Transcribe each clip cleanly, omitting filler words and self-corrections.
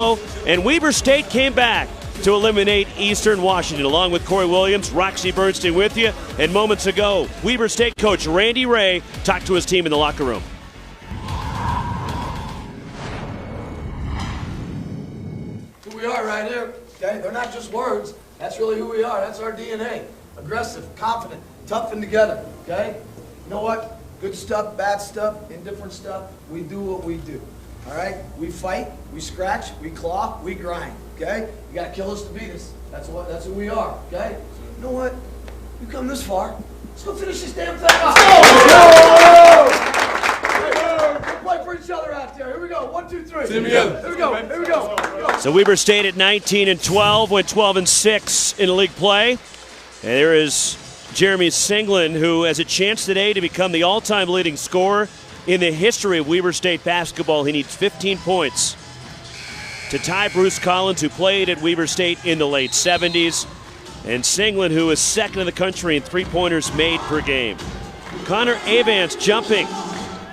And Weber State came back to eliminate Eastern Washington. Along with Corey Williams, Roxy Bernstein with you. And moments ago, Weber State coach Randy Ray talked to his team in the locker room. Who we are right here, okay? They're not just words. That's really who we are. That's our DNA. Aggressive, confident, tough and together, okay? You know what? Good stuff, bad stuff, indifferent stuff. We do what we do. All right? We fight, we scratch, we claw, we grind, okay? You gotta kill us to beat us. That's who we are, okay? You know what? You come this far. Let's go finish this damn thing off. Let's play for each other out there. Here we go. 1, 2, 3. Here we go. Here we go. Here we go. So Weber State at 19-12, went 12-6 in league play. And there is Jeremy Singlin, who has a chance today to become the all-time leading scorer in the history of Weber State basketball. He needs 15 points to tie Bruce Collins, who played at Weber State in the late 70s. And Singlin, who is second in the country in three-pointers made per game. Connor Avance jumping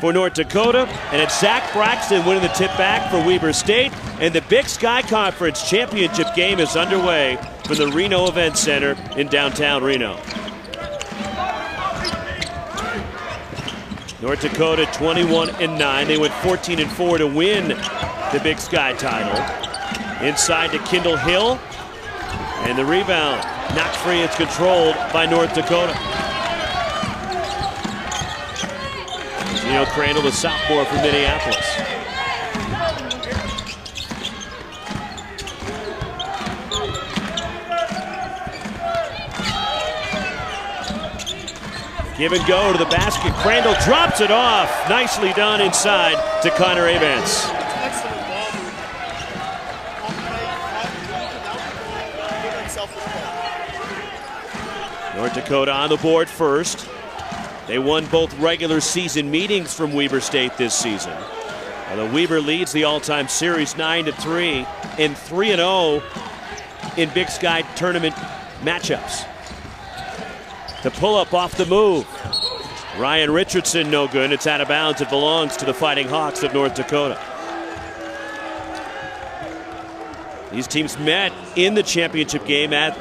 for North Dakota. And it's Zach Braxton winning the tip back for Weber State. And the Big Sky Conference championship game is underway from the Reno Event Center in downtown Reno. North Dakota 21-9. They went 14-4 to win the Big Sky title. Inside to Kendall Hill. And the rebound knocked free. It's controlled by North Dakota. Gino Crandall, the sophomore from Minneapolis. Give and go to the basket. Crandall drops it off. Nicely done inside to Connor Avance. North Dakota on the board first. They won both regular season meetings from Weber State this season. Although Weber leads the all-time series 9-3 and 3-0 in Big Sky tournament matchups. The pull-up off the move. Ryan Richardson no good. It's out of bounds. It belongs to the Fighting Hawks of North Dakota. These teams met in the championship game at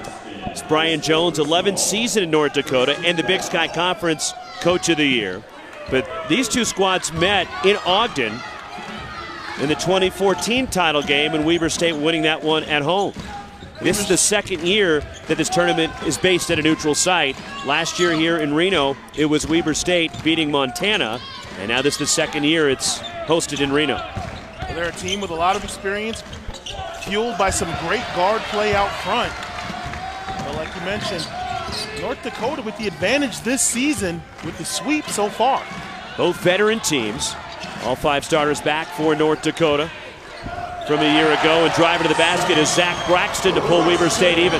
Brian Jones' 11th season in North Dakota and the Big Sky Conference Coach of the Year. But these two squads met in Ogden in the 2014 title game, and Weber State winning that one at home. This is the second year that this tournament is based at a neutral site. Last year here in Reno, it was Weber State beating Montana, and now this is the second year it's hosted in Reno. Well, they're a team with a lot of experience, fueled by some great guard play out front. But like you mentioned, North Dakota with the advantage this season with the sweep so far. Both veteran teams, all five starters back for North Dakota from a year ago, and driving to the basket is Zach Braxton to pull Weber State even.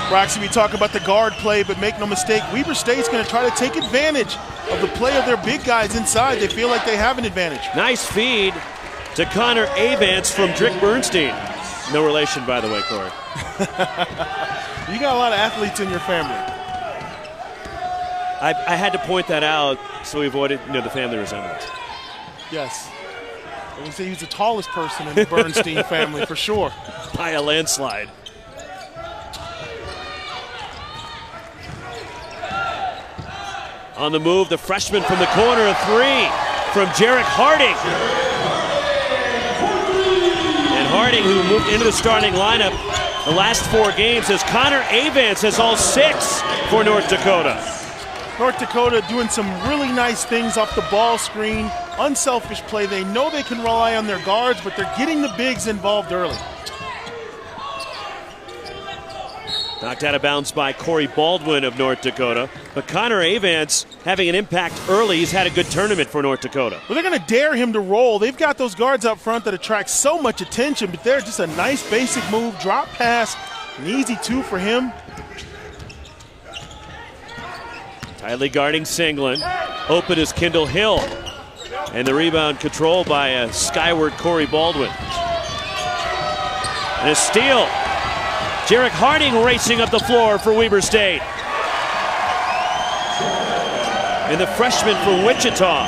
Braxton, we talk about the guard play, but make no mistake, Weber State's going to try to take advantage of the play of their big guys inside. They feel like they have an advantage. Nice feed to Connor Avance from Drick Bernstein. No relation, by the way, Corey. You got a lot of athletes in your family. I had to point that out so we avoided the family resemblance. Yes. I would say he's the tallest person in the Bernstein family for sure. By a landslide. On the move, the freshman from the corner, a three from Jarek Harding. And Harding, who moved into the starting lineup the last 4 games, as Connor Avance has all 6 for North Dakota. North Dakota doing some really nice things off the ball screen, unselfish play. They know they can rely on their guards, but they're getting the bigs involved early. Knocked out of bounds by Corey Baldwin of North Dakota. But Connor Avance having an impact early. He's had a good tournament for North Dakota. Well, they're going to dare him to roll. They've got those guards up front that attract so much attention, but they're just a nice basic move, drop pass, an easy 2 for him. Tightly guarding Singlin. Open is Kendall Hill. And the rebound controlled by a skyward Corey Baldwin. And a steal. Jarek Harding racing up the floor for Weber State. And the freshman from Wichita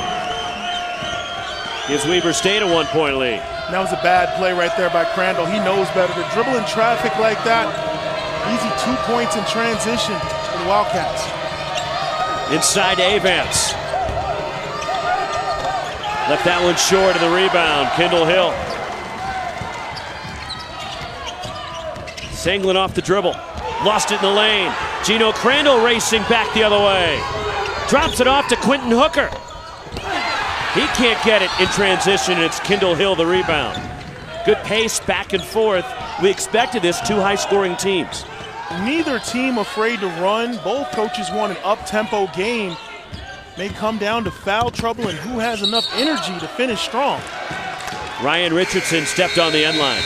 gives Weber State a 1-point lead. And that was a bad play right there by Crandall. He knows better. To dribble in traffic like that, easy 2 points in transition for the Wildcats. Inside Avance. Left that one short of the rebound. Kendall Hill. Senglin off the dribble. Lost it in the lane. Gino Crandall racing back the other way. Drops it off to Quentin Hooker. He can't get it in transition, and it's Kendall Hill the rebound. Good pace back and forth. We expected this, 2 high-scoring teams. Neither team afraid to run. Both coaches want an up-tempo game. May come down to foul trouble and who has enough energy to finish strong. Ryan Richardson stepped on the end line.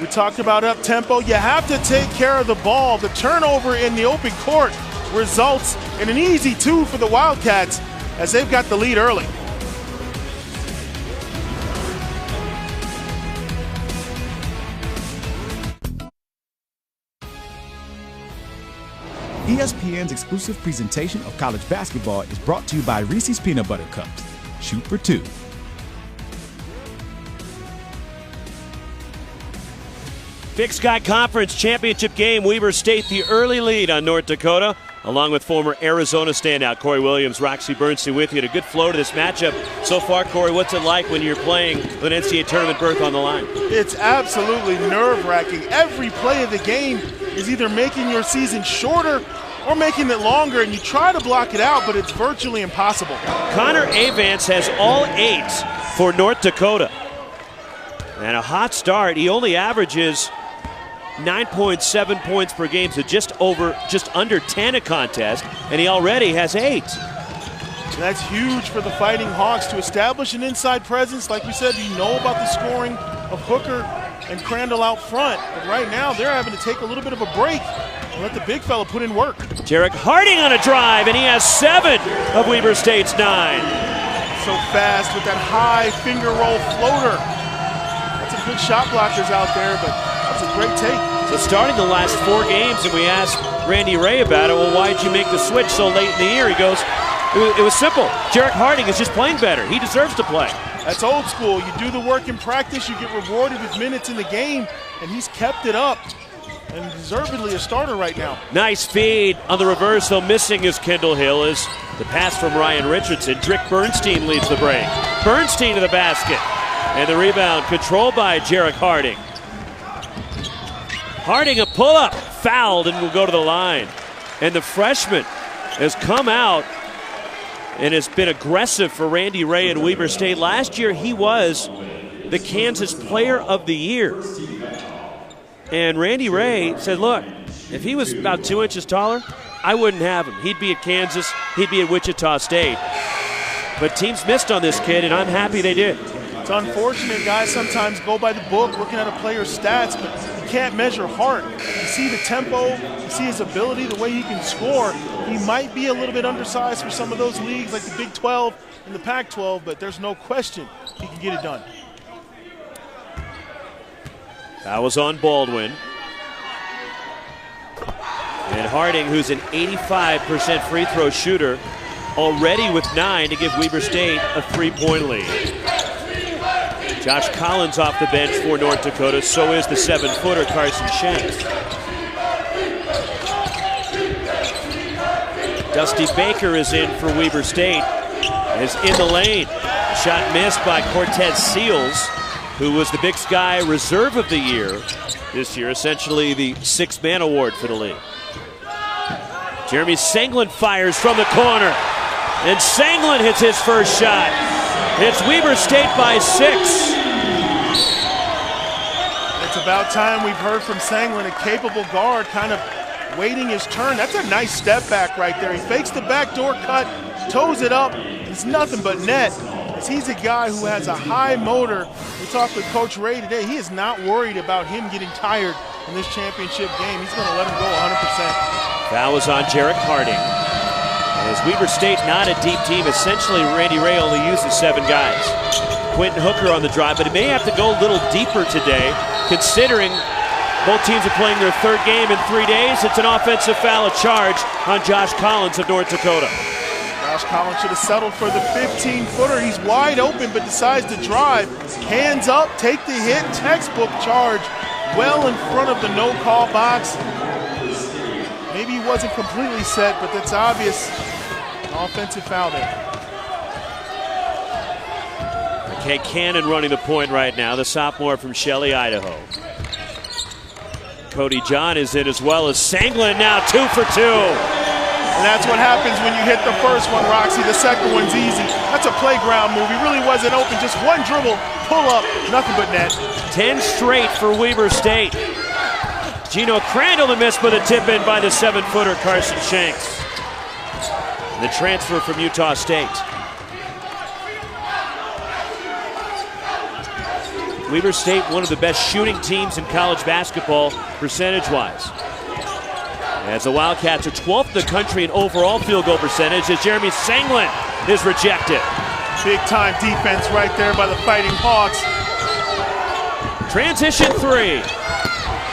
We talked about up-tempo. You have to take care of the ball. The turnover in the open court results in an easy 2 for the Wildcats as they've got the lead early. ESPN's exclusive presentation of college basketball is brought to you by Reese's Peanut Butter Cups. Shoot for 2. Big Sky Conference Championship game. Weber State the early lead on North Dakota, along with former Arizona standout Corey Williams. Roxy Bernstein with you. Had a good flow to this matchup. So far, Corey, what's it like when you're playing with an NCAA tournament berth on the line? It's absolutely nerve-wracking. Every play of the game is either making your season shorter or making it longer, and you try to block it out, but it's virtually impossible. Connor Avance has all 8 for North Dakota. And a hot start. He only averages 9.7 points per game, so just under 10 a contest, and he already has 8. That's huge for the Fighting Hawks to establish an inside presence. Like we said, you know about the scoring of Hooker and Crandall out front, but right now they're having to take a little bit of a break and let the big fella put in work. Jarek Harding on a drive, and he has 7 of Weber State's 9. So fast with that high finger roll floater. That's some good shot blockers out there, but that's a great take. So starting the last 4 games, and we asked Randy Ray about it, well, why'd you make the switch so late in the year? He goes, it was simple. Jarek Harding is just playing better. He deserves to play. That's old school. You do the work in practice, you get rewarded with minutes in the game, and he's kept it up. And deservedly a starter right now. Nice feed on the reverse, though missing is Kendall Hill. Is the pass from Ryan Richardson. Drick Bernstein leads the break. Bernstein to the basket. And the rebound controlled by Jarek Harding. Harding a pull-up, fouled, and will go to the line. And the freshman has come out and has been aggressive for Randy Ray at Weber State. Last year he was the Kansas Player of the Year. And Randy Ray said, look, if he was about 2 inches taller, I wouldn't have him. He'd be at Kansas, he'd be at Wichita State. But teams missed on this kid, and I'm happy they did. It's unfortunate guys sometimes go by the book looking at a player's stats, but you can't measure heart. You see the tempo, you see his ability, the way he can score. He might be a little bit undersized for some of those leagues like the Big 12 and the Pac-12, but there's no question he can get it done. That was on Baldwin. And Harding, who's an 85% free throw shooter, already with 9 to give Weber State a 3-point lead. Josh Collins off the bench for North Dakota. So is the 7-footer Carson Shanks. Dusty Baker is in for Weber State. Is in the lane. Shot missed by Cortez Seals, who was the Big Sky Reserve of the Year this year, essentially the 6th-man award for the league. Jeremy Senglin fires from the corner, and Senglin hits his first shot. It's Weber State by 6. It's about time we've heard from Senglin, a capable guard, kind of waiting his turn. That's a nice step back right there. He fakes the backdoor cut, toes it up. It's nothing but net. He's a guy who has a high motor. We talked with Coach Ray today. He is not worried about him getting tired in this championship game. He's going to let him go 100%. Foul was on Jarek Harding. As Weber State not a deep team, essentially Randy Ray only uses 7 guys. Quentin Hooker on the drive, but he may have to go a little deeper today, considering both teams are playing their 3rd game in 3 days. It's an offensive foul, a charge on Josh Collins of North Dakota. Josh Collins should have settled for the 15-footer. He's wide open but decides to drive. Hands up, take the hit, textbook charge. Well in front of the no-call box. Maybe he wasn't completely set, but that's obvious. An offensive foul there. McKay Cannon running the point right now, the sophomore from Shelley, Idaho. Cody John is in as well as Sanglin now 2 for 2. And that's what happens when you hit the first one, Roxy. The second one's easy. That's a playground move. He really wasn't open. Just one dribble, pull up, nothing but net. 10 straight for Weber State. Gino Crandall to miss with a tip-in by the 7-footer Carson Shanks. The transfer from Utah State. Weber State, one of the best shooting teams in college basketball, percentage-wise. As the Wildcats are 12th in the country in overall field goal percentage as Jeremy Sanglin is rejected. Big-time defense right there by the Fighting Hawks. Transition 3.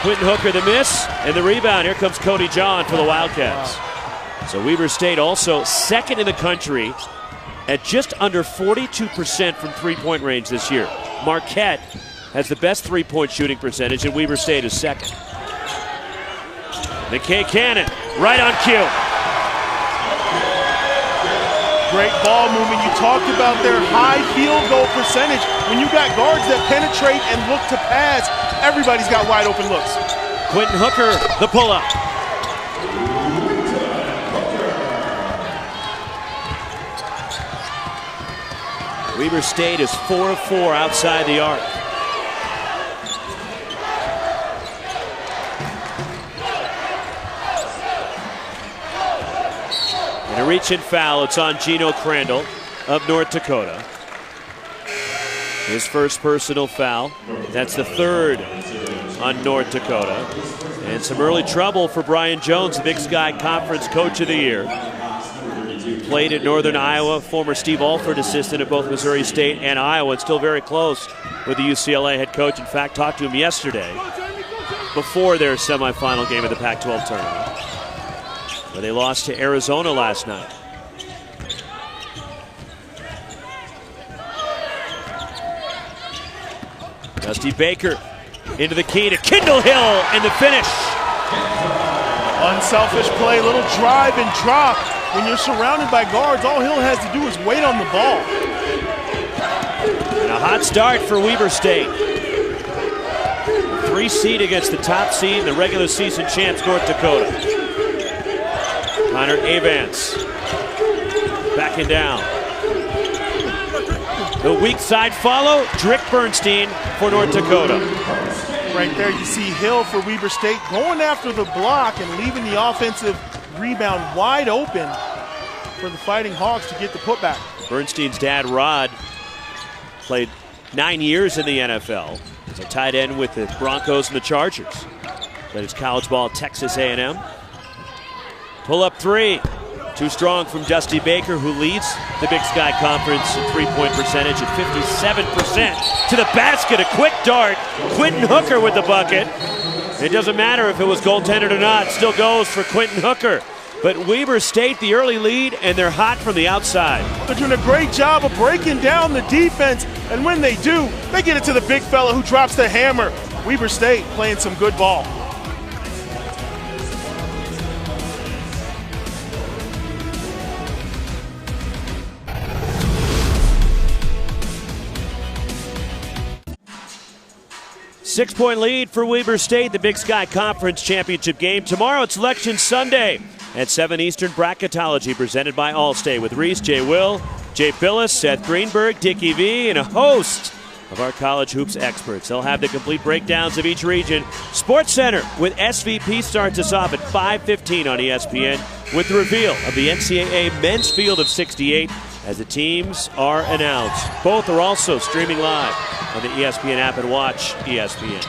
Quentin Hooker the miss, and the rebound. Here comes Cody John for the Wildcats. Wow. So Weber State also second in the country at just under 42% from three-point range this year. Marquette has the best three-point shooting percentage, and Weber State is second. McKay Cannon, right on cue. Great ball movement. You talked about their high field goal percentage. When you got guards that penetrate and look to pass, everybody's got wide open looks. Quentin Hooker, the pull-up. Weber State is 4 of 4 outside the arc. And a reach-in foul. It's on Gino Crandall of North Dakota. His first personal foul. That's the third on North Dakota. And some early trouble for Brian Jones, the Big Sky Conference Coach of the Year. Played at Northern Iowa, former Steve Alford assistant at both Missouri State and Iowa, and still very close with the UCLA head coach. In fact, talked to him yesterday before their semifinal game of the Pac-12 tournament, where they lost to Arizona last night. Dusty Baker into the key to Kendall Hill, and the finish. Unselfish play, little drive and drop. When you're surrounded by guards, all Hill has to do is wait on the ball. And a hot start for Weber State. 3 seed against the top seed in the regular season champs, North Dakota. Connor Avance backing down. The weak side follow, Drick Bernstein for North Dakota. Right there you see Hill for Weber State going after the block and leaving the offensive rebound wide open for the Fighting Hawks to get the putback. Bernstein's dad, Rod, played 9 years in the NFL as a tight end with the Broncos and the Chargers. Played his college ball at Texas A&M. Pull-up 3. Too strong from Dusty Baker, who leads the Big Sky Conference in three-point percentage at 57%. To the basket, a quick dart. Quentin Hooker with the bucket. It doesn't matter if it was goaltended or not. Still goes for Quentin Hooker. But Weber State, the early lead, and they're hot from the outside. They're doing a great job of breaking down the defense, and when they do, they get it to the big fella who drops the hammer. Weber State playing some good ball. Six-point lead for Weber State, the Big Sky Conference Championship game. Tomorrow it's Election Sunday at 7 Eastern. Bracketology presented by Allstate with Reese, Jay Will, Jay Billis, Seth Greenberg, Dickie V, and a host of our college hoops experts. They'll have the complete breakdowns of each region. Sports Center with SVP starts us off at 5:15 on ESPN with the reveal of the NCAA men's field of 68 as the teams are announced. Both are also streaming live on the ESPN app and watch ESPN.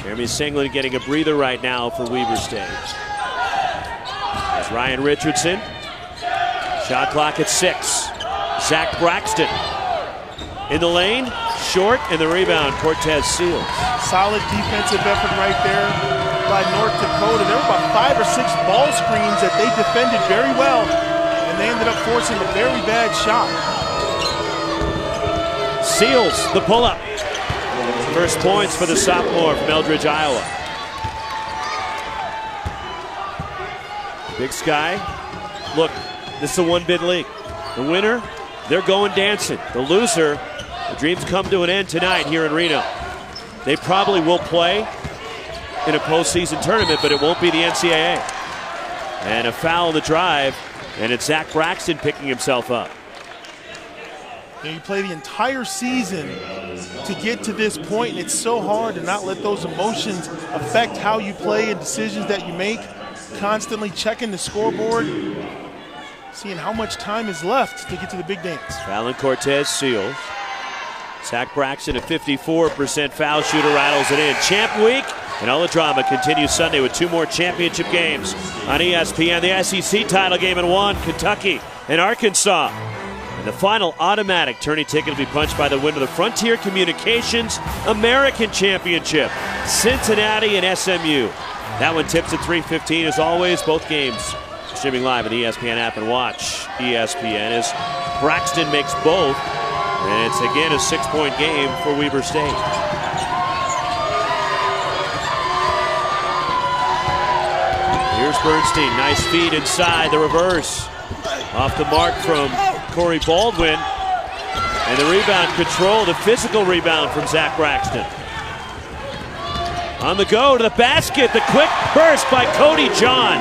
Jeremy Sanglin getting a breather right now for Weber State. There's Ryan Richardson. Shot clock at 6. Zach Braxton in the lane, short, and the rebound, Cortez Seals. Solid defensive effort right there by North Dakota. There were about 5 or 6 ball screens that they defended very well, and they ended up forcing a very bad shot. Seals, the pull-up. First points for the sophomore from Eldridge, Iowa. Big Sky, look, this is a one-bid league. The winner, they're going dancing. The loser, the dreams come to an end tonight here in Reno. They probably will play in a postseason tournament, but it won't be the NCAA. And a foul on the drive, and it's Zach Braxton picking himself up. You play the entire season to get to this point, and it's so hard to not let those emotions affect how you play and decisions that you make. Constantly checking the scoreboard, seeing how much time is left to get to the big dance. Fallon Cortez Seals. Zach Braxton, a 54% foul shooter, rattles it in. Champ Week and all the drama continues Sunday with 2 more championship games on ESPN. The SEC title game in 1, Kentucky and Arkansas. And the final automatic tourney ticket will be punched by the winner of the Frontier Communications American Championship, Cincinnati and SMU. That one tips at 3:15 as always. Both games streaming live on the ESPN app and watch ESPN as Braxton makes both. And it's again a 6-point game for Weber State. Here's Bernstein, nice feed inside, the reverse. Off the mark from Corey Baldwin. And the rebound control, the physical rebound from Zach Braxton. On the go to the basket, the quick burst by Cody John.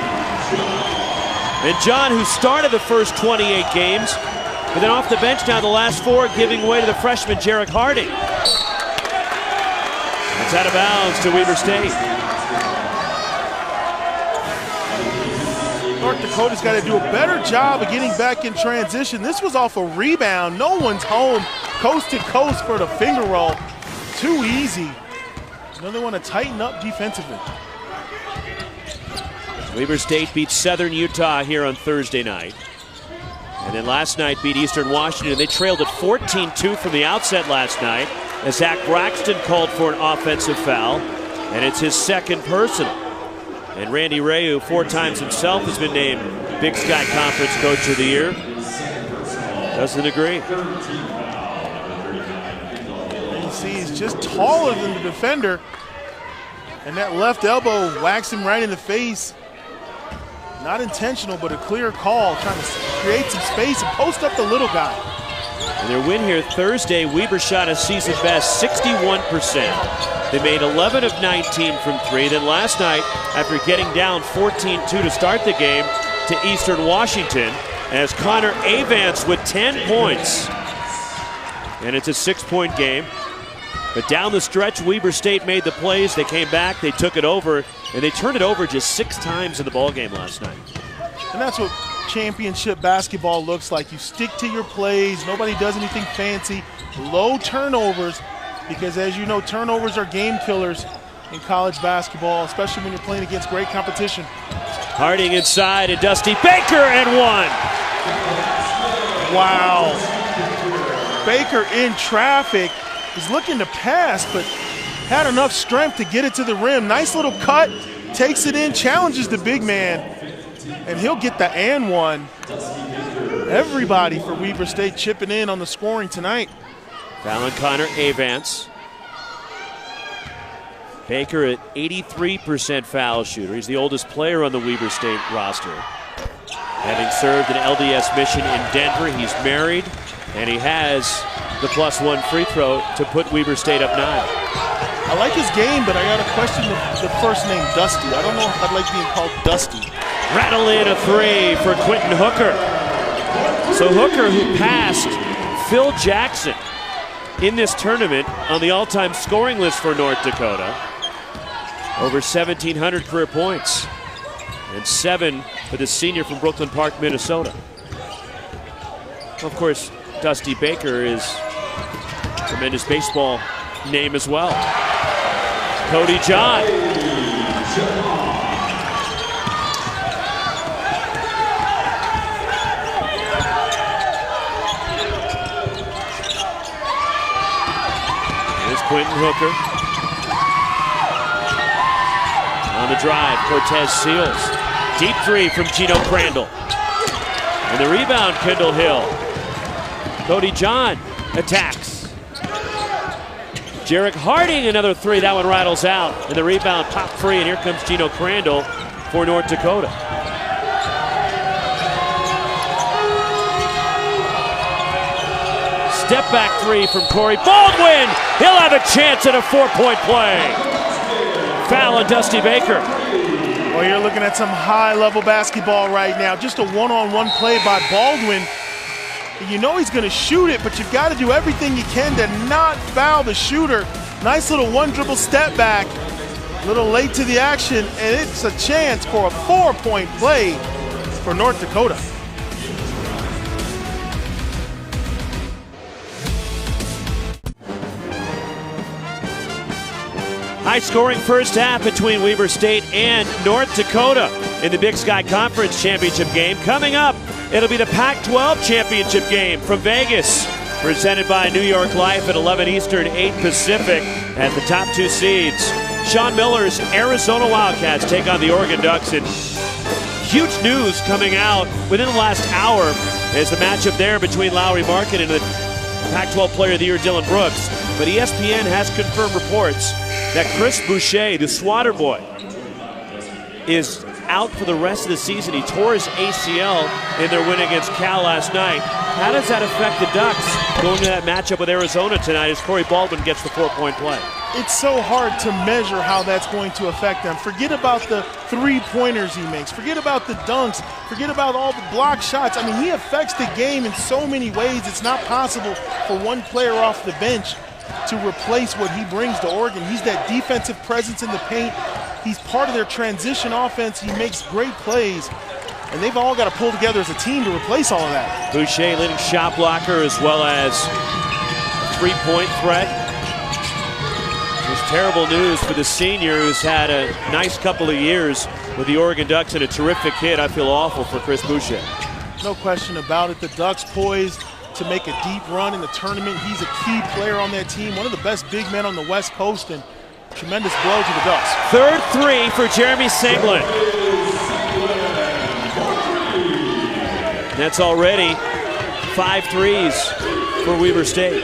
And John, who started the first 28 games, but then off the bench now the last 4, giving way to the freshman Jarek Harding. It's out of bounds to Weber State. North Dakota's got to do a better job of getting back in transition. This was off a rebound. No one's home. Coast to coast for the finger roll. Too easy. Now they want to tighten up defensively. Weber State beat Southern Utah here on Thursday night. And then last night beat Eastern Washington. They trailed at 14-2 from the outset last night as Zach Braxton called for an offensive foul. And it's his second personal. And Randy Ray, who 4 times himself has been named Big Sky Conference Coach of the Year, doesn't agree. You see, he's just taller than the defender. And that left elbow whacks him right in the face. Not intentional, but a clear call, trying to create some space and post up the little guy. And their win here Thursday, Weber shot a season best 61%. They made 11 of 19 from 3. Then last night, after getting down 14-2 to start the game to Eastern Washington, as Connor Avance with 10 points. And it's a 6-point game. But down the stretch, Weber State made the plays. They came back, they took it over, and they turned it over just 6 times in the ballgame last night. And that's what championship basketball looks like. You stick to your plays. Nobody does anything fancy. Low turnovers, because as you know, turnovers are game killers in college basketball, especially when you're playing against great competition. Harding inside, and Dusty Baker and 1. Wow. Baker in traffic. He's looking to pass, but had enough strength to get it to the rim. Nice little cut, takes it in, challenges the big man, and he'll get the and 1. Everybody for Weber State chipping in on the scoring tonight. Fallon Connor Avance. Baker at 83% foul shooter. He's the oldest player on the Weber State roster. Having served an LDS mission in Denver, he's married, and he has the +1 free throw to put Weber State up 9. I like his game, but I got to question the first name, Dusty. I don't know if I'd like being called Dusty. Rattle in a 3 for Quentin Hooker. So Hooker, who passed Phil Jackson in this tournament on the all-time scoring list for North Dakota. Over 1,700 career points. And 7 for the senior from Brooklyn Park, Minnesota. Of course, Dusty Baker is a tremendous baseball name as well. Cody John. Quentin Hooker. On the drive, Cortez Seals. Deep three from Gino Crandall. And the rebound, Kendall Hill. Cody John attacks. Jarek Harding, another three. That one rattles out. And the rebound pop free. And here comes Gino Crandall for North Dakota. Step back three from Corey Baldwin. He'll have a chance at a 4-point play. Foul on Dusty Baker. Well, you're looking at some high-level basketball right now. Just a one-on-one play by Baldwin. You know he's going to shoot it, but you've got to do everything you can to not foul the shooter. Nice little one-dribble step back. A little late to the action, and it's a chance for a 4-point play for North Dakota. High-scoring first half between Weber State and North Dakota in the Big Sky Conference Championship game. Coming up, it'll be the Pac-12 Championship game from Vegas, presented by New York Life at 11 Eastern, 8 Pacific. As the top two seeds, Sean Miller's Arizona Wildcats take on the Oregon Ducks. And huge news coming out within the last hour is the matchup there between Lowry Market and the Pac-12 Player of the Year, Dylan Brooks. But ESPN has confirmed reports that Chris Boucher, the Swatter boy, is out for the rest of the season. He tore his ACL in their win against Cal last night. How does that affect the Ducks going to that matchup with Arizona tonight as Corey Baldwin gets the 4-point play? It's so hard to measure how that's going to affect them. Forget about the three-pointers he makes. Forget about the dunks. Forget about all the block shots. I mean, he affects the game in so many ways. It's not possible for one player off the bench to replace what he brings to Oregon. He's that defensive presence in the paint. He's part of their transition offense. He makes great plays, and they've all got to pull together as a team to replace all of that. Boucher, leading shot blocker as well as three-point threat. It's terrible news for the senior who's had a nice couple of years with the Oregon Ducks and a terrific kid. I feel awful for Chris Boucher. No question about it. The Ducks poised to make a deep run in the tournament. He's a key player on that team, one of the best big men on the West Coast, and tremendous blow to the Ducks. Third three for Jeremy Singlin. That's already 5 threes for Weber State.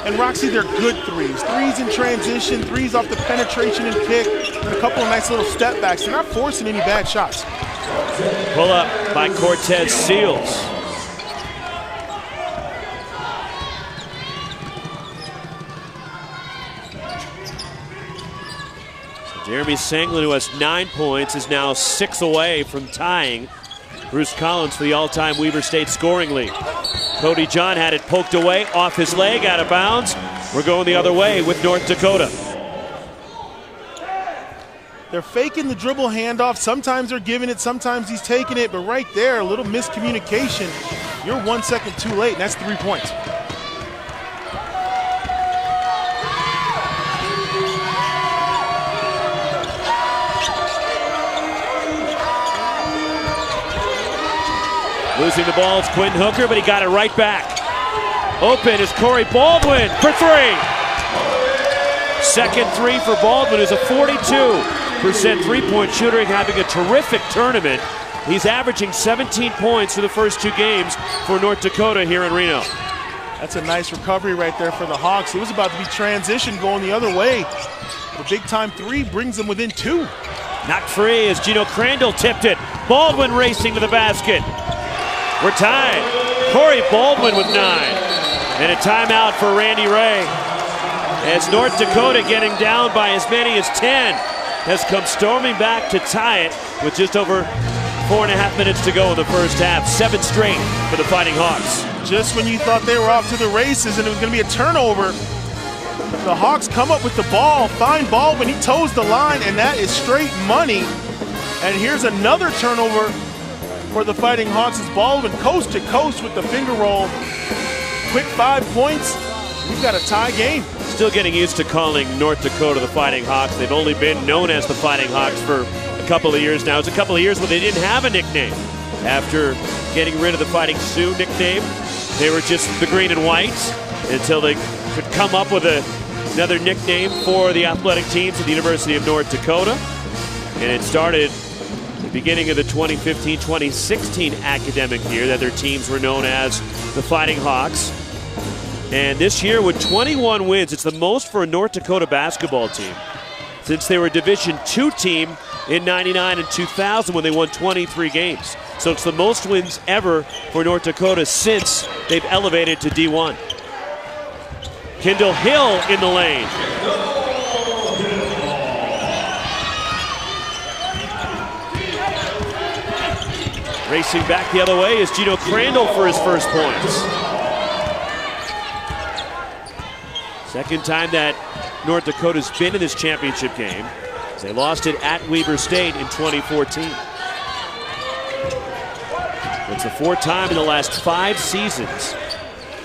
And Roxy, they're good threes. Threes in transition, threes off the penetration and pick, and a couple of nice little step backs. They're not forcing any bad shots. Pull up by Cortez Seals. Jeremy Singlin, who has 9 points, is now 6 away from tying Bruce Collins for the all-time Weber State scoring lead. Cody John had it poked away, off his leg, out of bounds. We're going the other way with North Dakota. They're faking the dribble handoff. Sometimes they're giving it, sometimes he's taking it, but right there, a little miscommunication. You're 1 second too late, and that's 3 points. Losing the ball is Quentin Hooker, but he got it right back. Open is Corey Baldwin for 3. Second 3 for Baldwin, who's a 42% three-point shooter and having a terrific tournament. He's averaging 17 points for the first 2 games for North Dakota here in Reno. That's a nice recovery right there for the Hawks. It was about to be transition going the other way. The big-time 3 brings them within 2. Knocked free as Gino Crandall tipped it. Baldwin racing to the basket. We're tied. Corey Baldwin with 9. And a timeout for Randy Ray. As North Dakota, getting down by as many as 10, has come storming back to tie it with just over 4.5 minutes to go in the first half. 7 straight for the Fighting Hawks. Just when you thought they were off to the races and it was going to be a turnover, the Hawks come up with the ball, find Baldwin, he toes the line, and that is straight money. And here's another turnover for the Fighting Hawks as Baldwin coast to coast with the finger roll. Quick 5 points. We've got a tie game. Still getting used to calling North Dakota the Fighting Hawks. They've only been known as the Fighting Hawks for a couple of years now. It's a couple of years where they didn't have a nickname. After getting rid of the Fighting Sioux nickname, they were just the green and white until they could come up with a another nickname for the athletic teams at the University of North Dakota. And it started at the beginning of the 2015-2016 academic year that their teams were known as the Fighting Hawks. And this year with 21 wins, it's the most for a North Dakota basketball team since they were a Division II team in '99 and 2000 when they won 23 games. So it's the most wins ever for North Dakota since they've elevated to D1. Kendall Hill in the lane. Racing back the other way is Gino Crandall for his first points. Second time that North Dakota's been in this championship game. They lost it at Weber State in 2014. It's the fourth time in the last 5 seasons,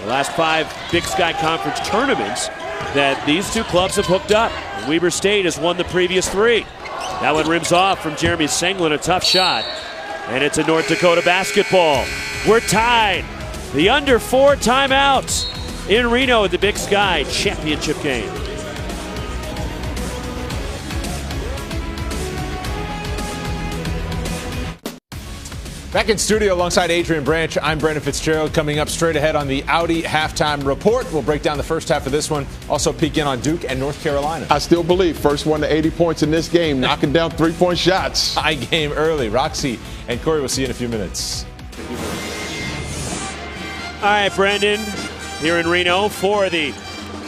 the last 5 Big Sky Conference tournaments, that these two clubs have hooked up. And Weber State has won the previous 3. That one rims off from Jeremy Senglin, a tough shot. And it's a North Dakota basketball. We're tied. The under 4 timeouts in Reno at the Big Sky championship game. Back in studio alongside Adrian Branch, I'm Brandon Fitzgerald. Coming up straight ahead on the Audi halftime report. We'll break down the first half of this one. Also peek in on Duke and North Carolina. I still believe first one to 80 points in this game, knocking down 3-point shots. High game early. Roxy and Corey will see you in a few minutes. All right, Brandon, here in Reno for the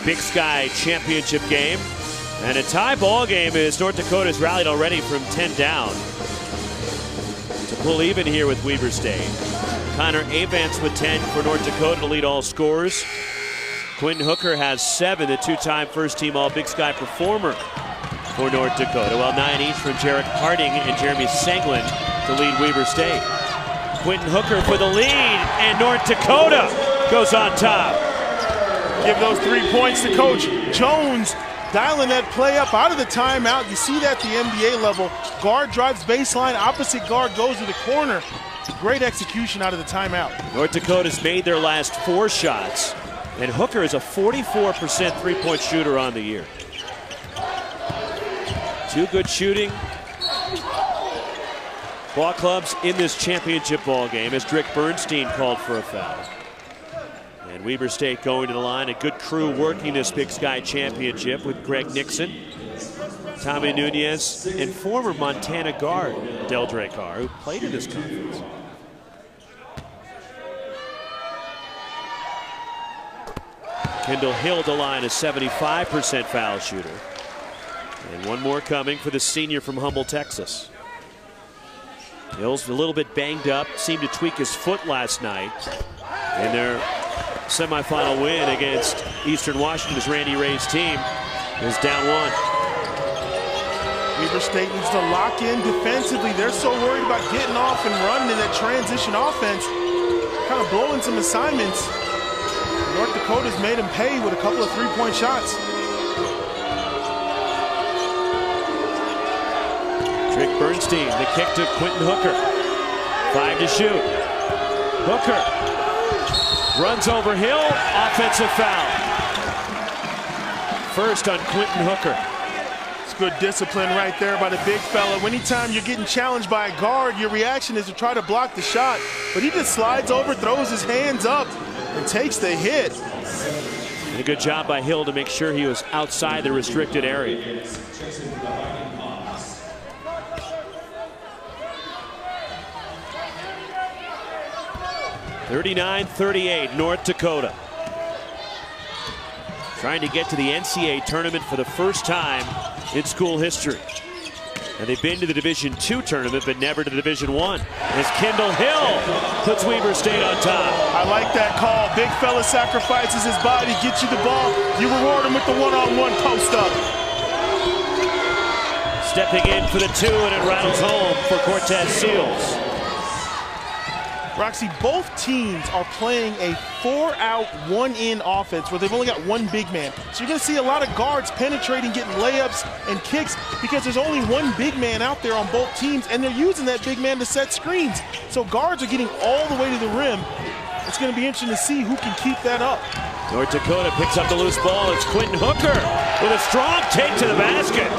Big Sky championship game. And a tie ball game as North Dakota's rallied already from 10 down to pull even here with Weber State. Connor Avance with 10 for North Dakota to lead all scorers. Quentin Hooker has 7, the 2-time first-team All-Big Sky performer for North Dakota, while 9 each from Jarek Harding and Jeremy Senglin to lead Weber State. Quentin Hooker for the lead, and North Dakota goes on top. Give those 3 points to Coach Jones. Dialing that play up out of the timeout. You see that at the NBA level. Guard drives baseline, opposite guard goes to the corner. Great execution out of the timeout. North Dakota's made their last 4 shots, and Hooker is a 44% three-point shooter on the year. 2 good shooting ball clubs in this championship ball game as Drick Bernstein called for a foul. And Weber State going to the line. A good crew working this Big Sky championship with Greg Nixon, Tommy Nunez, and former Montana guard Deldre Carr, who played in this conference. Kendall Hill to line, a 75% foul shooter. And one more coming for the senior from Humble, Texas. Hill's a little bit banged up, seemed to tweak his foot last night in their semifinal win against Eastern Washington as Randy Ray's team is down 1. Weber State needs to lock in defensively. They're so worried about getting off and running in that transition offense, kind of blowing some assignments. North Dakota's made them pay with a couple of 3-point shots. Drick Bernstein, the kick to Quentin Hooker. 5 to shoot. Hooker runs over Hill, offensive foul. First on Quentin Hooker. It's good discipline right there by the big fella. Anytime you're getting challenged by a guard, your reaction is to try to block the shot. But he just slides over, throws his hands up, and takes the hit. And a good job by Hill to make sure he was outside the restricted area. (39-38) North Dakota. Trying to get to the NCAA tournament for the first time in school history. And they've been to the Division II tournament, but never to Division I. As Kendall Hill puts Weber State on top. I like that call. Big fella sacrifices his body, gets you the ball. You reward him with the one-on-one post-up. Stepping in for the 2, and it rattles home for Cortez Seals. Roxy, both teams are playing a 4-out, 1-in offense where they've only got 1 big man. So you're going to see a lot of guards penetrating, getting layups and kicks because there's only 1 big man out there on both teams, and they're using that big man to set screens. So guards are getting all the way to the rim. It's going to be interesting to see who can keep that up. North Dakota picks up the loose ball. It's Quentin Hooker. with a strong take to the basket.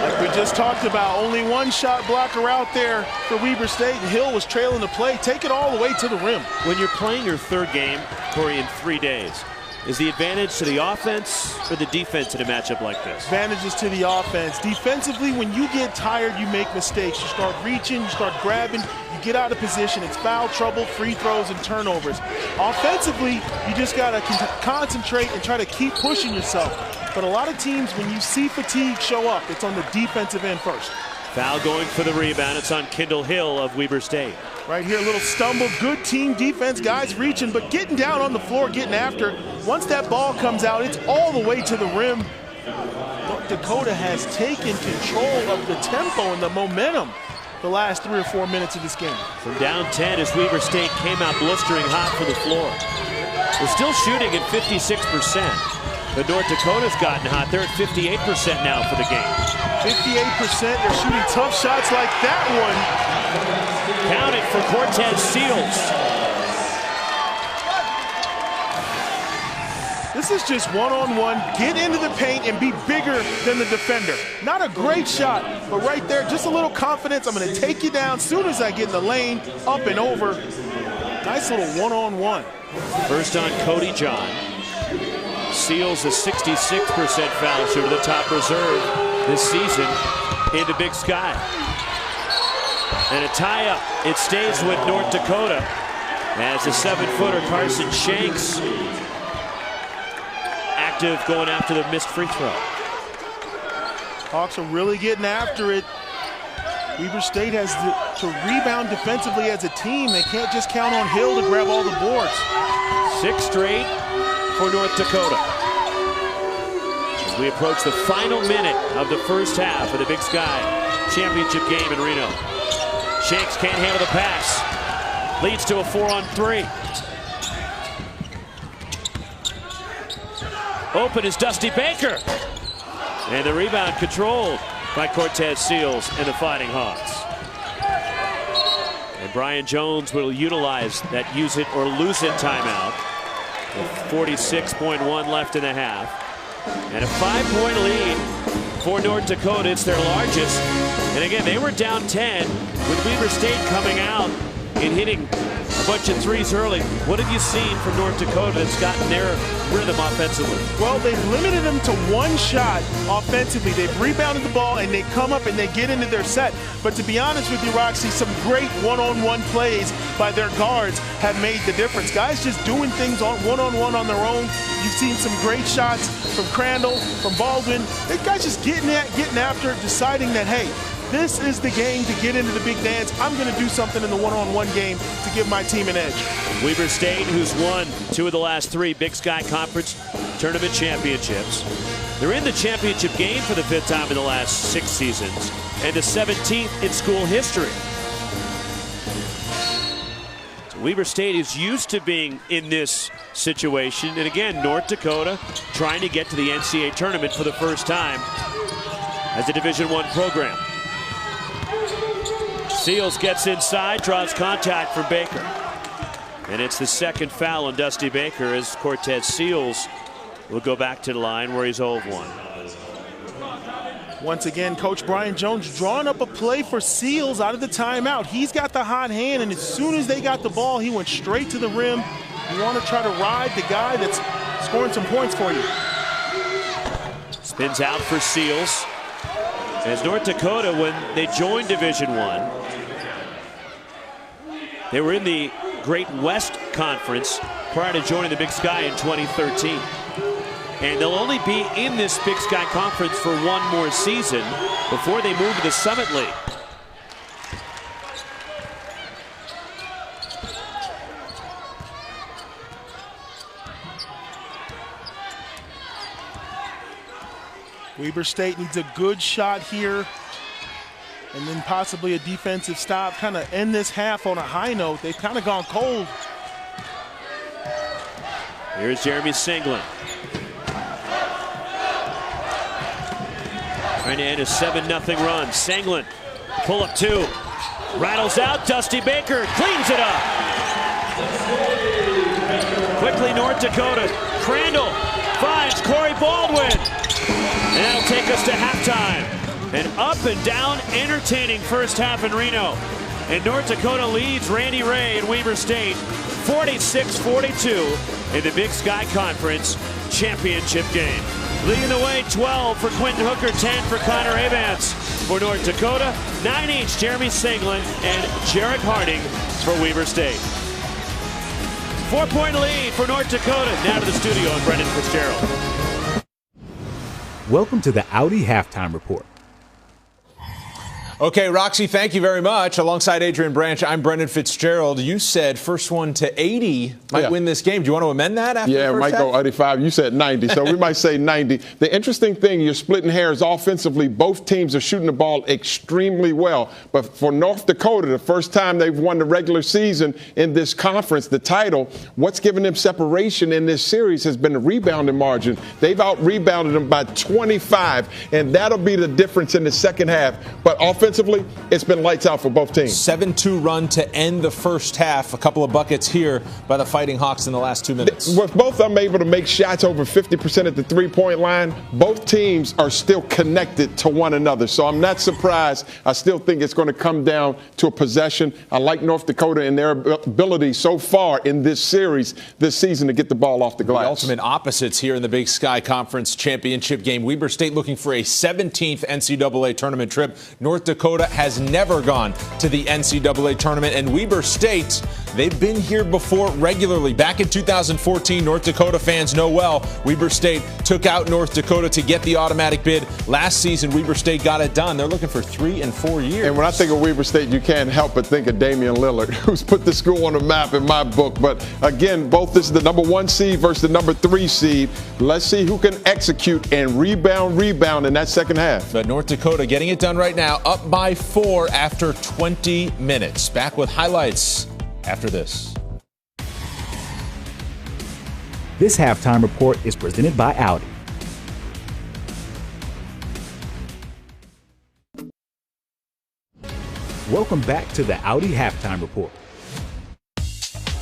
Like we just talked about, only one shot blocker out there for Weber State. Hill was trailing the play. Take it all the way to the rim. When you're playing your third game, Corey, in 3 days, is the advantage to the offense or the defense in a matchup like this? Advantages to the offense. Defensively, when you get tired, you make mistakes. You start reaching, you start grabbing, you get out of position. It's foul trouble, free throws, and turnovers. Offensively, you just got to concentrate and try to keep pushing yourself. But a lot of teams, when you see fatigue show up, it's on the defensive end first. Foul going for the rebound. It's on Kendall Hill of Weber State. Right here, a little stumble. Good team defense, guys reaching, but getting down on the floor, getting after. Once that ball comes out, it's all the way to the rim. North Dakota has taken control of the tempo and the momentum the last 3 or 4 minutes of this game. From down 10 as Weber State came out blistering hot for the floor. They're still shooting at 56%. But North Dakota's gotten hot. They're at 58% now for the game. 58%. They're shooting tough shots like that one. Count it for Cortez Seals. This is just one-on-one. Get into the paint and be bigger than the defender. Not a great shot, but right there, just a little confidence. I'm going to take you down as soon as I get in the lane, up and over. Nice little one-on-one. First on Cody John. Seals a 66% foul shooter, the top reserve this season in the Big Sky. And a tie-up. It stays with North Dakota as the 7-footer Carson Shanks active going after the missed free throw. Hawks are really getting after it. Weber State has to rebound defensively as a team. They can't just count on Hill to grab all the boards. 6 straight for North Dakota. As we approach the final minute of the first half of the Big Sky championship game in Reno. Shanks can't handle the pass. Leads to a 4-on-3. Open is Dusty Baker. And the rebound controlled by Cortez Seals and the Fighting Hawks. And Brian Jones will utilize that use it or lose it timeout. With 46.1 left in the half. And a 5-point lead for North Dakota. It's their largest. And again, they were down 10 with Weber State coming out and hitting a bunch of threes early. What have you seen from North Dakota that's gotten their rhythm offensively? Well, they've limited them to one shot offensively. They've rebounded the ball and they come up and they get into their set. But to be honest with you, Roxy, some great one-on-one plays by their guards have made the difference. Guys just doing things on one-on-one on their own. You've seen some great shots from Crandall, from Baldwin. These guys just getting after it, deciding that, hey, this is the game to get into the big dance. I'm going to do something in the one-on-one game to give my team an edge. Weber State, who's won 2 of the last 3 Big Sky Conference tournament championships. They're in the championship game for the 5th time in the last 6 seasons and the 17th in school history. So Weber State is used to being in this situation. And again, North Dakota trying to get to the NCAA tournament for the first time as a Division I program. Seals gets inside, draws contact from Baker. And it's the 2nd foul on Dusty Baker as Cortez Seals will go back to the line where he's 0-1. Once again, Coach Brian Jones drawing up a play for Seals out of the timeout. He's got the hot hand, and as soon as they got the ball, he went straight to the rim. You want to try to ride the guy that's scoring some points for you. Spins out for Seals. As North Dakota, when they joined Division I, they were in the Great West Conference prior to joining the Big Sky in 2013. And they'll only be in this Big Sky Conference for 1 more season before they move to the Summit League. Weber State needs a good shot here and then possibly a defensive stop, kind of end this half on a high note. They've kind of gone cold. Here's Jeremy Singlin. Trying to end a 7-0 run. Singlin, pull up 2. Rattles out, Dusty Baker cleans it up. Quickly North Dakota. Crandall finds Corey Baldwin. And that'll take us to halftime. An up and down, entertaining first half in Reno. And North Dakota leads Randy Ray and Weber State 46-42 in the Big Sky Conference championship game. Leading the way, 12 for Quentin Hooker, 10 for Connor Avance. For North Dakota, 9 each, Jeremy Singlin and Jarek Harding for Weber State. 4-point lead for North Dakota. Now to the studio and Brendan Fitzgerald. Welcome to the Audi Halftime Report. Okay, Roxy, thank you very much. Alongside Adrian Branch, I'm Brendan Fitzgerald. You said first one to 80 might win this game. Do you want to amend that after the first it might half? go 85. You said 90, so we might say 90. The interesting thing, you're splitting hairs offensively. Both teams are shooting the ball extremely well. But for North Dakota, the first time they've won the regular season in this conference, the title, what's given them separation in this series has been the rebounding margin. They've out-rebounded them by 25, and that'll be the difference in the second half. But offensively, it's been lights out for both teams. 7-2 run to end the first half. A couple of buckets here by the Fighting Hawks in the last 2 minutes. With both of them able to make shots over 50% at the three-point line, both teams are still connected to one another. So I'm not surprised. I still think it's going to come down to a possession. I like North Dakota and their ability so far in this series this season to get the ball off the glass. The ultimate opposites here in the Big Sky Conference championship game. Weber State looking for a 17th NCAA tournament trip. North Dakota has never gone to the NCAA tournament, and Weber State, they've been here before regularly. Back in 2014, North Dakota fans know well, Weber State took out North Dakota to get the automatic bid. Last season, Weber State got it done. They're looking for 3 and 4 years. And when I think of Weber State, you can't help but think of Damian Lillard, who's put the school on the map in my book. But again, both this is the number 1 seed versus the number 3 seed. Let's see who can execute and rebound in that second half. But North Dakota getting it done right now, up by 4 after 20 minutes. Back with highlights after this. This halftime report is presented by Audi. Welcome back to the Audi Halftime Report.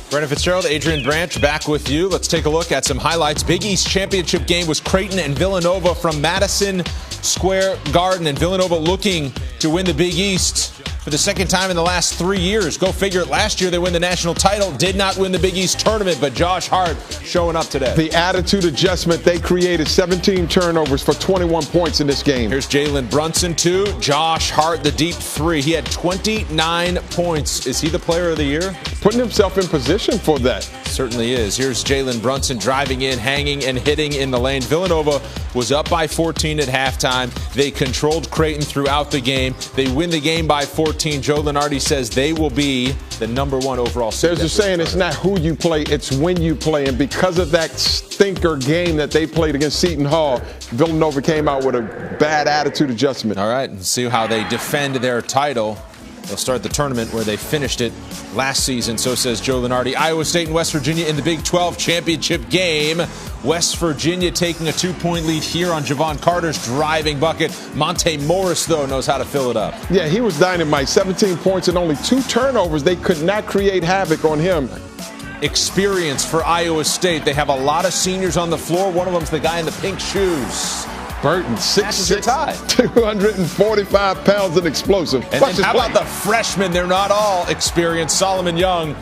Brendan Fitzgerald, Adrian Branch back with you. Let's take a look at some highlights. Big East championship game was Creighton and Villanova from Madison Square Garden, and Villanova looking to win the Big East for the second time in the last 3 years. Go figure it. Last year they win the national title, did not win the Big East tournament, but Josh Hart showing up today. The attitude adjustment, they created 17 turnovers for 21 points in this game. Here's Jalen Brunson, too. Josh Hart, the deep 3. He had 29 points. Is he the player of the year? Putting himself in position for that. Certainly is. Here's Jalen Brunson driving in, hanging, and hitting in the lane. Villanova was up by 14 at halftime. They controlled Creighton throughout the game. They win the game by 14. Joe Lunardi says they will be the number 1 overall seed. There's a saying, it's not who you play, it's when you play. And because of that stinker game that they played against Seton Hall, Villanova came out with a bad attitude adjustment. All right, and see how they defend their title. They'll start the tournament where they finished it last season, so says Joe Lunardi. Iowa State and West Virginia in the Big 12 championship game. West Virginia taking a 2-point lead here on Javon Carter's driving bucket. Monte Morris, though, knows how to fill it up. Yeah, he was dynamite. 17 points and only 2 turnovers. They could not create havoc on him. Experience for Iowa State. They have a lot of seniors on the floor. One of them's the guy in the pink shoes. Burton, 6'6", 245 pounds and explosive. And then how about the freshmen? They're not all experienced. Solomon Young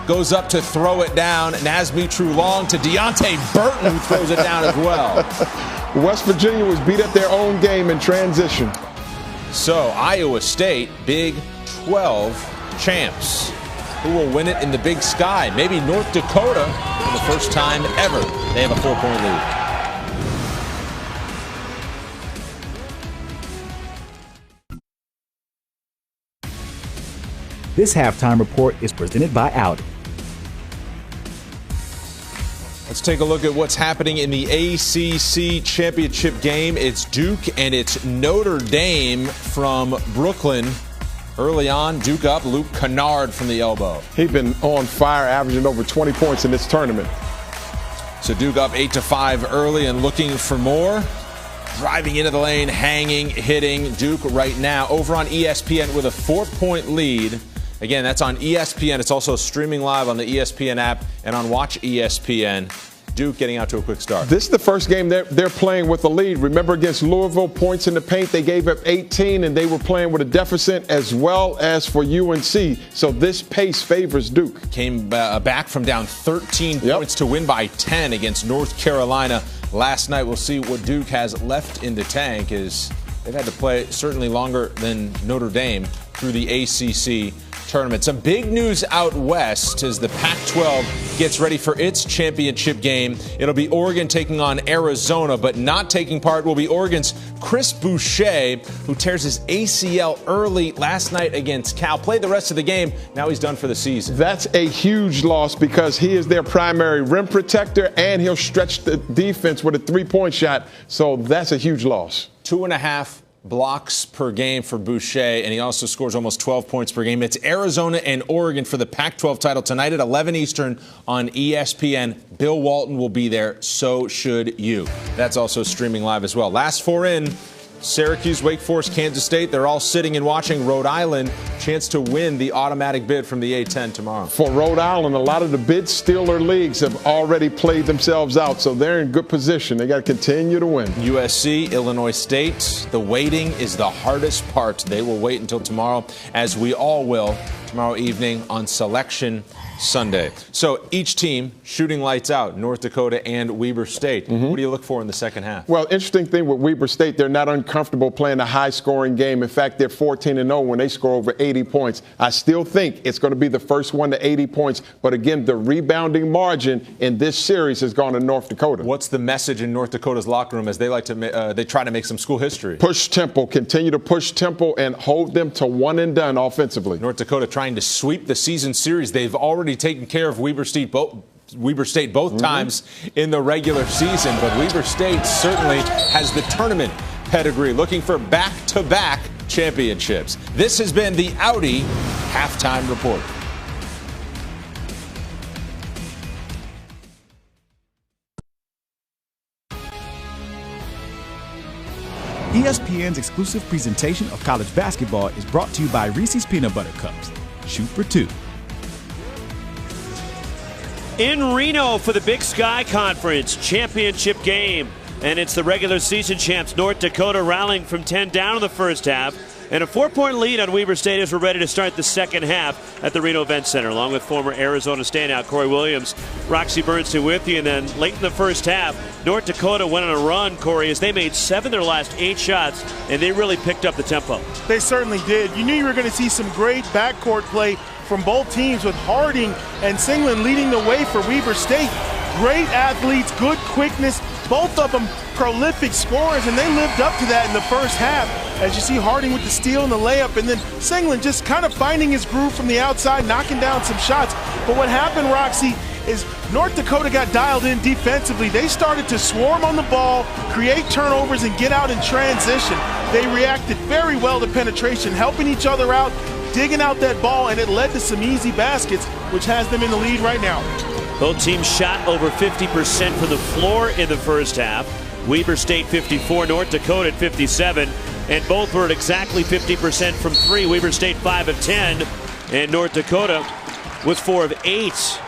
goes up to throw it down. Nazmi Trulong to Deontay Burton, who throws it down as well. West Virginia was beat at their own game in transition. So Iowa State, Big 12 champs. Who will win it in the Big Sky? Maybe North Dakota for the first time ever. They have a 4-point lead. This halftime report is presented by Audi. Let's take a look at what's happening in the ACC championship game. It's Duke and it's Notre Dame from Brooklyn. Early on, Duke up, Luke Kennard from the elbow. He's been on fire, averaging over 20 points in this tournament. So Duke up 8-5 early and looking for more. Driving into the lane, hanging, hitting. Duke right now over on ESPN with a 4-point lead. Again, that's on ESPN. It's also streaming live on the ESPN app and on Watch ESPN. Duke getting out to a quick start. This is the first game they're playing with a lead. Remember against Louisville, points in the paint, they gave up 18, and they were playing with a deficit as well as for UNC. So this pace favors Duke. Came back from down 13 points to win by 10 against North Carolina last night. We'll see what Duke has left in the tank, as they've had to play certainly longer than Notre Dame through the ACC tournament. Some big news out west as the Pac-12 gets ready for its championship game. It'll be Oregon taking on Arizona, but not taking part will be Oregon's Chris Boucher, who tears his ACL early last night against Cal. Played the rest of the game. Now he's done for the season. That's a huge loss because he is their primary rim protector, and he'll stretch the defense with a three-point shot. So that's a huge loss. 2.5 blocks per game for Boucher, and he also scores almost 12 points per game. It's Arizona and Oregon for the Pac-12 title tonight at 11 Eastern on ESPN. Bill Walton will be there, so should you. That's also streaming live as well. Last four in: Syracuse, Wake Forest, Kansas State. They're all sitting and watching Rhode Island. Chance to win the automatic bid from the A-10 tomorrow. For Rhode Island, a lot of the bid stealer leagues have already played themselves out, so they're in good position. They got to continue to win. USC, Illinois State. The waiting is the hardest part. They will wait until tomorrow, as we all will, tomorrow evening on Selection Sunday. So each team shooting lights out, North Dakota and Weber State. What do you look for in the second half? Well, interesting thing with Weber State, they're not uncomfortable playing a high-scoring game. In fact, they're 14-0 when they score over 80 points. I still think it's going to be the first one to 80 points. But again, the rebounding margin in this series has gone to North Dakota. What's the message in North Dakota's locker room as they like to they try to make some school history? Push tempo, continue to push tempo, and hold them to one and done offensively. North Dakota trying to sweep the season series. They've already taken care of Weber State both times in the regular season, but Weber State certainly has the tournament pedigree, looking for back-to-back championships. This has been the Audi Halftime Report. ESPN's exclusive presentation of college basketball is brought to you by Reese's Peanut Butter Cups. Shoot for two. In Reno for the Big Sky Conference championship game. And it's the regular season champs North Dakota rallying from 10 down in the first half. And a 4-point lead on Weber State as we're ready to start the second half at the Reno Event Center, along with former Arizona standout Corey Williams, Roxy Bernstein with you. And then late in the first half, North Dakota went on a run, Corey, as they made 7 of their last 8 shots, and they really picked up the tempo. They certainly did. You knew you were going to see some great backcourt play from both teams, with Harding and Singland leading the way for Weber State. Great athletes, good quickness, both of them prolific scorers, and they lived up to that in the first half. As you see Harding with the steal and the layup, and then Singland just kind of finding his groove from the outside, knocking down some shots. But what happened, Roxy, is North Dakota got dialed in defensively. They started to swarm on the ball, create turnovers, and get out in transition. They reacted very well to penetration, helping each other out, digging out that ball, and it led to some easy baskets, which has them in the lead right now. Both teams shot over 50% from the floor in the first half. Weber State 54, North Dakota at 57, and both were at exactly 50% from 3. Weber State 5 of 10, and North Dakota was 4 of 8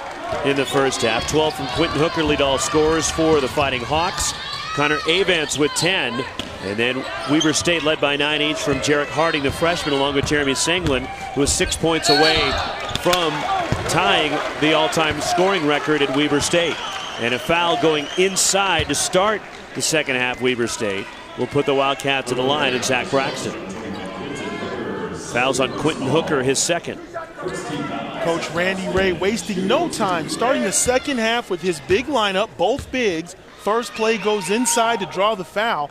in the first half. 12 from Quentin Hooker, lead all scorers for the Fighting Hawks. Connor Avance with 10. And then Weber State led by 9 each from Jarek Harding, the freshman, along with Jeremy Singland, who was 6 points away from tying the all-time scoring record at Weber State. And a foul going inside to start the second half. Weber State will put the Wildcats to the line, and Zach Braxton. Fouls on Quentin Hooker, his second. Coach Randy Ray wasting no time, starting the second half with his big lineup, both bigs. First play goes inside to draw the foul.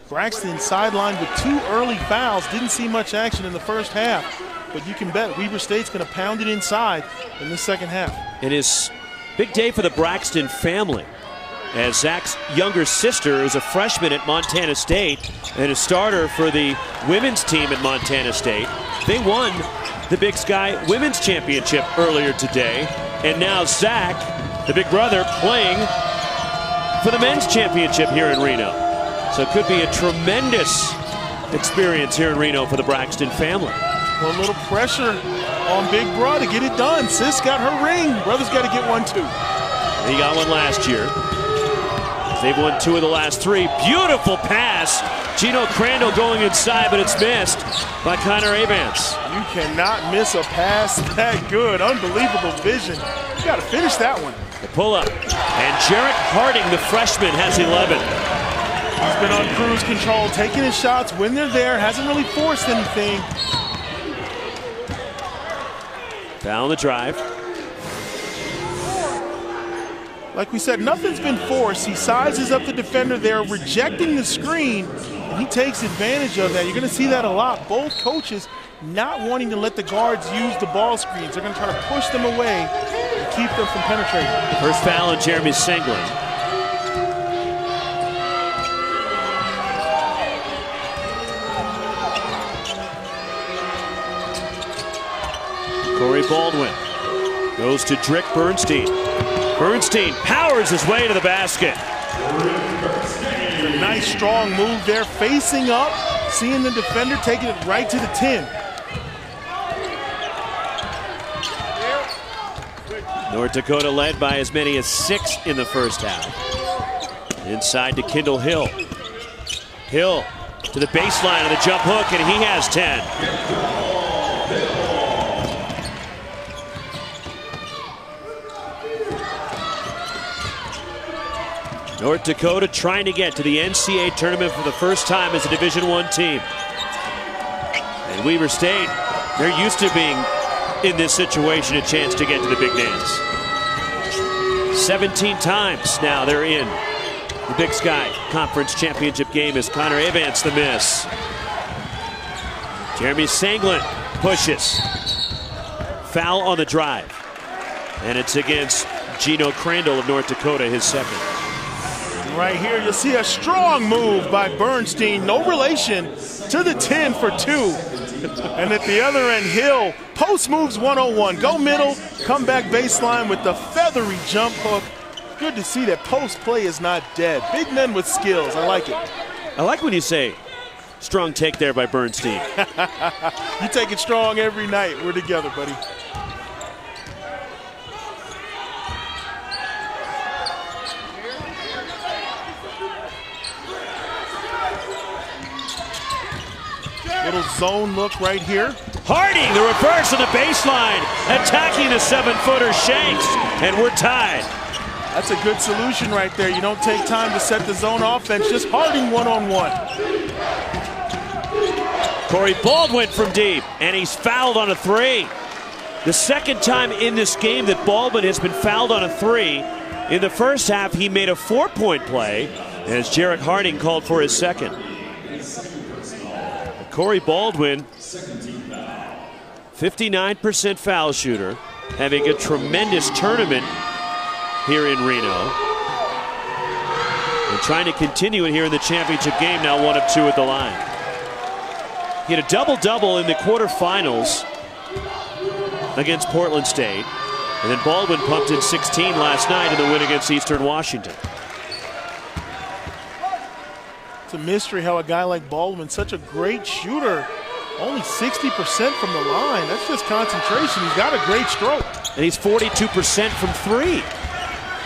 Braxton sidelined with 2 early fouls. Didn't see much action in the first half, but you can bet Weber State's going to pound it inside in the second half. It is big day for the Braxton family, as Zach's younger sister is a freshman at Montana State and a starter for the women's team at Montana State. They won the Big Sky Women's Championship earlier today, and now Zach, the big brother, playing for the men's championship here in Reno. So it could be a tremendous experience here in Reno for the Braxton family. Well, a little pressure on Big Bro to get it done. Sis got her ring. Brother's got to get one too. He got one last year. They've won 2 of the last 3. Beautiful pass. Gino Crandall going inside, but it's missed by Connor Avance. You cannot miss a pass that good. Unbelievable vision. You got to finish that one. The pull-up. And Jarrett Harding, the freshman, has 11. He's been on cruise control, taking his shots when they're there. Hasn't really forced anything. Down the drive. Like we said, nothing's been forced. He sizes up the defender there, rejecting the screen, and he takes advantage of that. You're going to see that a lot. Both coaches not wanting to let the guards use the ball screens. They're going to try to push them away and keep them from penetrating. First foul on Jeremy Senglin. Corey Baldwin goes to Drick Bernstein. Bernstein powers his way to the basket. It's a nice strong move there, facing up, seeing the defender, taking it right to the 10. North Dakota led by as many as 6 in the first half. Inside to Kendall Hill. Hill to the baseline of the jump hook, and he has 10. North Dakota trying to get to the NCAA tournament for the first time as a Division I team. And Weber State, they're used to being in this situation, a chance to get to the big dance. 17 times now they're in the Big Sky Conference Championship game as Connor Avance the miss. Jeremy Senglin pushes. Foul on the drive. And it's against Gino Crandall of North Dakota, his second. Right here, you'll see a strong move by Bernstein. No relation to the 10 for 2. And at the other end, Hill post moves 101. Go middle, come back baseline with the feathery jump hook. Good to see that post play is not dead. Big men with skills. I like it. I like when you say strong take there by Bernstein. You take it strong every night. We're together, buddy. Little zone look right here. Harding, the reverse on the baseline, attacking the 7-footer Shanks, and we're tied. That's a good solution right there. You don't take time to set the zone offense, just Harding one-on-one. Corey Baldwin from deep, and he's fouled on a 3. The second time in this game that Baldwin has been fouled on a 3. In the first half, he made a 4-point play, as Jarrett Harding called for his second. Corey Baldwin, 59% foul shooter, having a tremendous tournament here in Reno. And trying to continue it here in the championship game, now 1 of 2 at the line. He had a double-double in the quarterfinals against Portland State. And then Baldwin pumped in 16 last night in the win against Eastern Washington. It's a mystery how a guy like Baldwin, such a great shooter, only 60% from the line. That's just concentration. He's got a great stroke. And he's 42% from 3.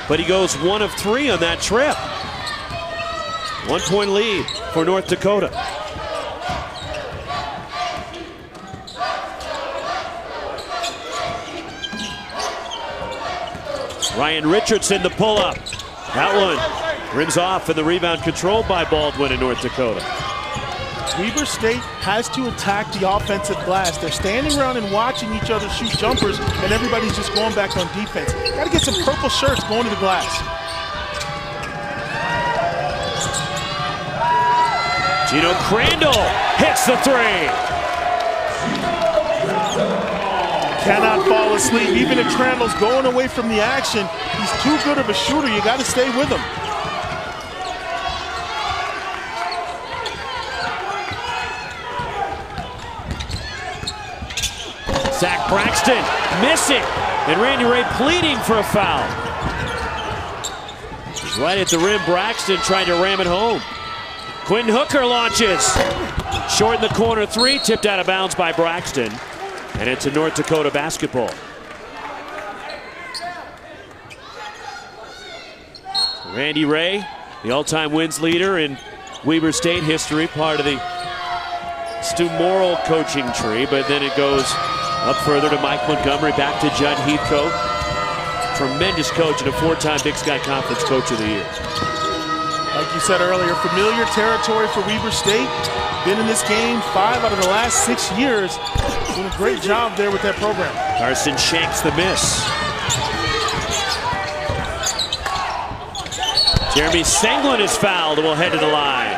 But he goes 1 of 3 on that trip. 1-point lead for North Dakota. Ryan Richardson, the pull-up. That one rims off, and the rebound controlled by Baldwin in North Dakota. Weber State has to attack the offensive glass. They're standing around and watching each other shoot jumpers, and everybody's just going back on defense. Got to get some purple shirts going to the glass. Gino Crandall hits the 3. Cannot fall asleep. Even if Crandall's going away from the action, he's too good of a shooter. You got to stay with him. Zach Braxton missing, and Randy Ray pleading for a foul. Right at the rim, Braxton trying to ram it home. Quinn Hooker launches. Short in the corner 3, tipped out of bounds by Braxton. And it's a North Dakota basketball. Randy Ray the all-time wins leader in Weber State history, part of the Stu Morrill coaching tree, but then it goes up further to Mike Montgomery, back to Judd Heathcote. Tremendous coach and a 4-time Big Sky Conference Coach of the Year. Like you said earlier, familiar territory for Weber State. Been in this game 5 out of the last 6 years. Doing a great job there with that program. Carson Shanks the miss. Jeremy Senglin is fouled and will head to the line.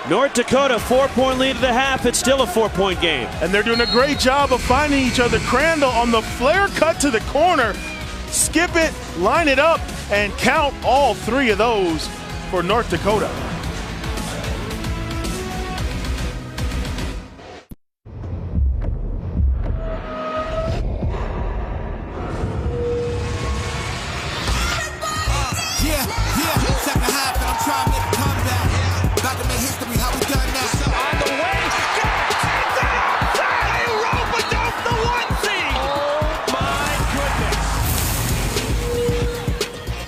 North Dakota, 4-point lead at the half. It's still a 4-point game. And they're doing a great job of finding each other. Crandall on the flare cut to the corner. Skip it, line it up, and count all 3 of those for North Dakota.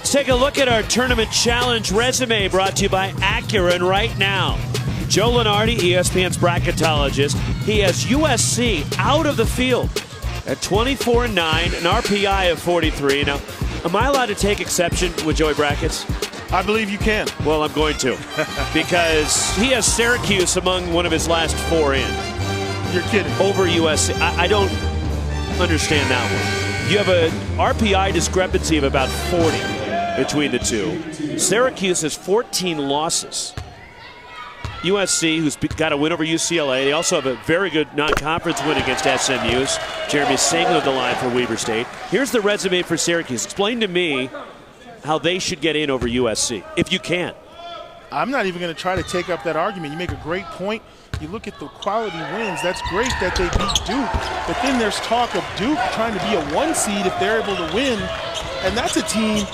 Take a look at our tournament challenge resume brought to you by Acura. And right now, Joe Lunardi, ESPN's bracketologist, he has USC out of the field at 24-9, an RPI of 43. Now, am I allowed to take exception with Joey Brackets? I believe you can. Well, I'm going to, because he has Syracuse among one of his last 4 in. You're kidding. Over USC. I don't understand that one. You have an RPI discrepancy of about 40 between the two. Syracuse has 14 losses. USC, who's got a win over UCLA, they also have a very good non-conference win against SMU's. Jeremy Senglin on the line for Weber State. Here's the resume for Syracuse. Explain to me how they should get in over USC, if you can. I'm not even going to try to take up that argument. You make a great point. You look at the quality wins. That's great that they beat Duke. But then there's talk of Duke trying to be a 1 seed if they're able to win. And that's a team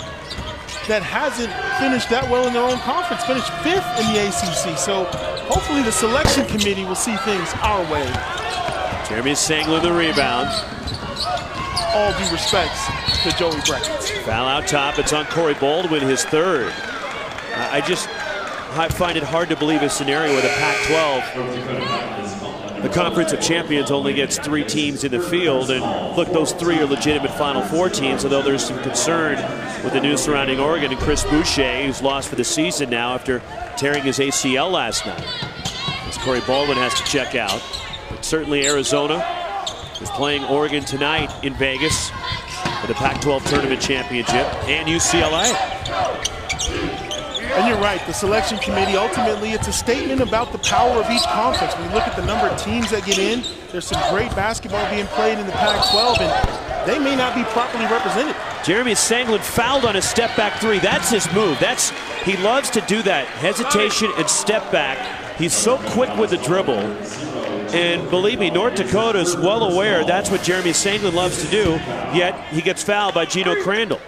that hasn't finished that well in their own conference, finished 5th in the ACC. So hopefully the selection committee will see things our way. Jeremy Senglin the rebound. All due respects to Joey Brackets. Foul out top. It's on Corey Baldwin, his 3rd. I find it hard to believe a scenario where the Pac-12, the Conference of Champions, only gets 3 teams in the field. And look, those 3 are legitimate Final Four teams, although there's some concern with the news surrounding Oregon and Chris Boucher, who's lost for the season now after tearing his ACL last night. As Corey Baldwin has to check out. But certainly Arizona is playing Oregon tonight in Vegas for the Pac-12 Tournament Championship, and UCLA. And you're right, the selection committee, ultimately it's a statement about the power of each conference. When you look at the number of teams that get in, there's some great basketball being played in the Pac-12, and they may not be properly represented. Jeremy Senglin fouled on a step-back 3. That's his move. He loves to do that, hesitation and step back. He's so quick with the dribble. And believe me, North Dakota is well aware that's what Jeremy Senglin loves to do, yet he gets fouled by Gino Crandall.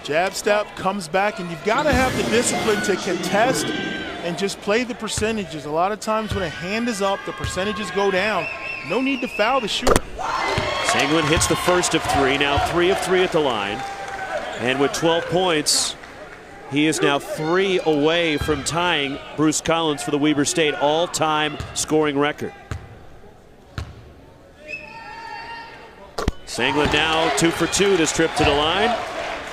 Jab step, comes back, and you've got to have the discipline to contest and just play the percentages. A lot of times when a hand is up, the percentages go down. No need to foul the shooter. Senglin hits the first of 3, now 3 of 3 at the line. And with 12 points, he is now 3 away from tying Bruce Collins for the Weber State all-time scoring record. Senglin now 2 for 2 this trip to the line.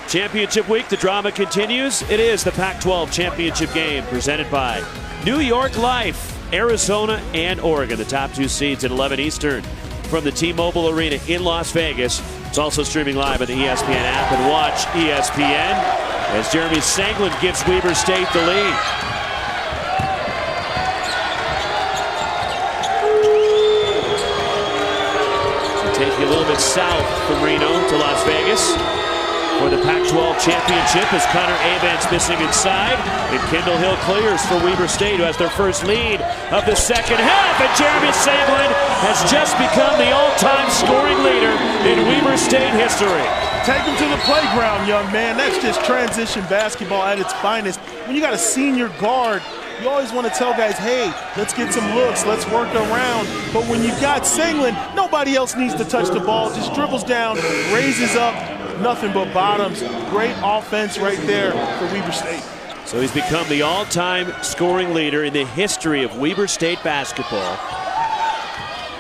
Championship week, the drama continues. It is the Pac-12 championship game presented by New York Life, Arizona, and Oregon, the top 2 seeds at 11 Eastern from the T-Mobile Arena in Las Vegas. It's also streaming live on the ESPN app, and watch ESPN as Jeremy Senglin gives Weber State the lead. So taking a little bit south from Reno to Las Vegas for the Pac-12 championship as Connor Avant's missing inside, and Kendall Hill clears for Weber State, who has their first lead of the second half. And Jeremy Senglin has just become the all-time scoring leader in Weber State history. Take him to the playground, young man. That's just transition basketball at its finest. When you got a senior guard, you always want to tell guys, hey, let's get some looks, let's work around. But when you've got Senglin, nobody else needs to touch the ball. Just dribbles down, raises up, nothing but bottoms. Great offense right there for Weber State. So he's become the all-time scoring leader in the history of Weber State basketball.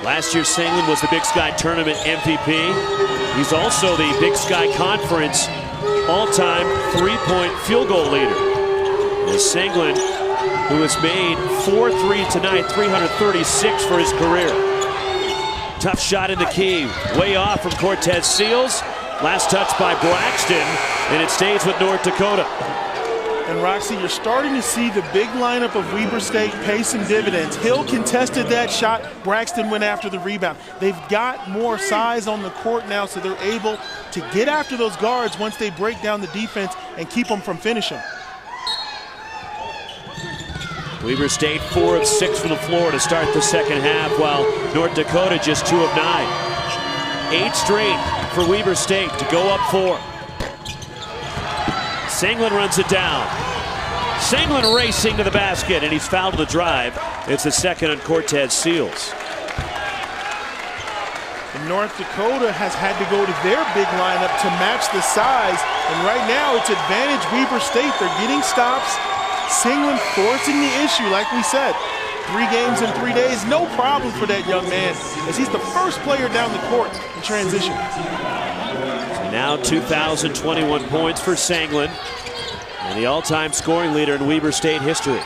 Last year, Singlen was the Big Sky Tournament MVP. He's also the Big Sky Conference all-time three-point field goal leader. As Singlen, who has made 4 threes tonight, 336 for his career. Tough shot in the key, way off from Cortez Seals. Last touch by Braxton, and it stays with North Dakota. And Roxy, you're starting to see the big lineup of Weber State pay some dividends. Hill contested that shot. Braxton went after the rebound. They've got more size on the court now, so they're able to get after those guards once they break down the defense and keep them from finishing. Weber State 4 of 6 from the floor to start the second half, while North Dakota just 2 of 9. 8 straight for Weber State to go up 4. Singlen runs it down. Singlen racing to the basket, and he's fouled the drive. It's a second on Cortez Seals. And North Dakota has had to go to their big lineup to match the size. And right now, it's advantage Weber State. They're getting stops. Singlen forcing the issue, like we said. 3 games in 3 days, no problem for that young man, as he's the first player down the court in transition. Now 2,021 points for Singlen, and the all-time scoring leader in Weber State history.